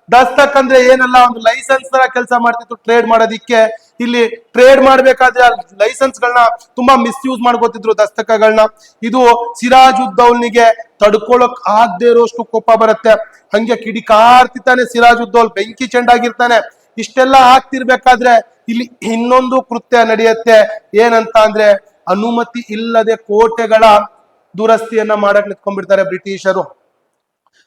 ದಸ್ತಕ್ ಅಂದ್ರೆ ಏನಲ್ಲ, ಒಂದು ಲೈಸೆನ್ಸ್ ತರ ಕೆಲಸ ಮಾಡ್ತಿತ್ತು ಟ್ರೇಡ್ ಮಾಡೋದಿಕ್ಕೆ. ಇಲ್ಲಿ ಟ್ರೇಡ್ ಮಾಡ್ಬೇಕಾದ್ರೆ ಲೈಸೆನ್ಸ್ ಗಳನ್ನ ತುಂಬಾ ಮಿಸ್ಯೂಸ್ ಮಾಡ್ಕೋತಿದ್ರು ದಸ್ತಕಗಳನ್ನ. ಇದು ಸಿರಾಜುದ್ದೌಲ್ನಿಗೆ ತಡ್ಕೊಳಕ್ ಆಗದೆ ಇರೋಷ್ಟು ಕೋಪ ಬರುತ್ತೆ. ಹಂಗೆ ಕಿಡಿಕಾರ್ತಿತಾನೆ ಸಿರಾಜುದ್ದೌಲ್, ಬೆಂಕಿ ಚೆಂಡಾಗಿರ್ತಾನೆ. ಇಷ್ಟೆಲ್ಲ ಆಗ್ತಿರ್ಬೇಕಾದ್ರೆ ಇಲ್ಲಿ ಇನ್ನೊಂದು ಕೃತ್ಯ ನಡೆಯುತ್ತೆ. ಏನಂತ ಅಂದ್ರೆ, ಅನುಮತಿ ಇಲ್ಲದೆ ಕೋಟೆಗಳ ದುರಸ್ತಿಯನ್ನ ಮಾಡಕ್ ನಿಂತ್ಕೊಂಡ್ಬಿಡ್ತಾರೆ ಬ್ರಿಟಿಷರು.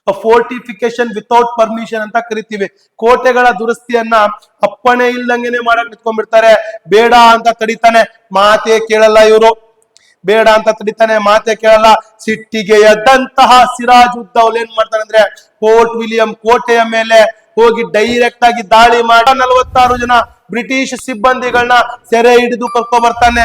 ಫೋರ್ಟಿಫಿಕೇಶನ್ ವಿತೌಟ್ ಪರ್ಮಿಷನ್ ಅಂತ ಕರಿತೀವಿ. ಕೋಟೆಗಳ ದುರಸ್ತಿಯನ್ನ ಅಪ್ಪಣೆ ಇಲ್ದಂಗೆನೆ ಮಾಡಕ್ ನಿಂತ್ಕೊಂಡ್ಬಿಡ್ತಾರೆ. ಬೇಡ ಅಂತ ತಡಿತಾನೆ, ಮಾತೆ ಕೇಳಲ್ಲ ಇವರು. ಬೇಡ ಅಂತ ತಡಿತಾನೆ, ಮಾತೆ ಕೇಳಲ್ಲ. ಸಿಟ್ಟಿಗೆ ಎದ್ದಂತಹ ಸಿರಾಜುದ್ದೌಲ್ ಏನ್ ಮಾಡ್ತಾನೆ ಅಂದ್ರೆ, ಫೋರ್ಟ್ ವಿಲಿಯಂ ಕೋಟೆಯ ಮೇಲೆ ಹೋಗಿ ಡೈರೆಕ್ಟ್ ಆಗಿ ದಾಳಿ ಮಾಡಿ 46 ಜನ ಬ್ರಿಟಿಷ್ ಸಿಬ್ಬಂದಿಗಳನ್ನ ಸೆರೆ ಹಿಡಿದು ಕರ್ಕೊ ಬರ್ತಾನೆ.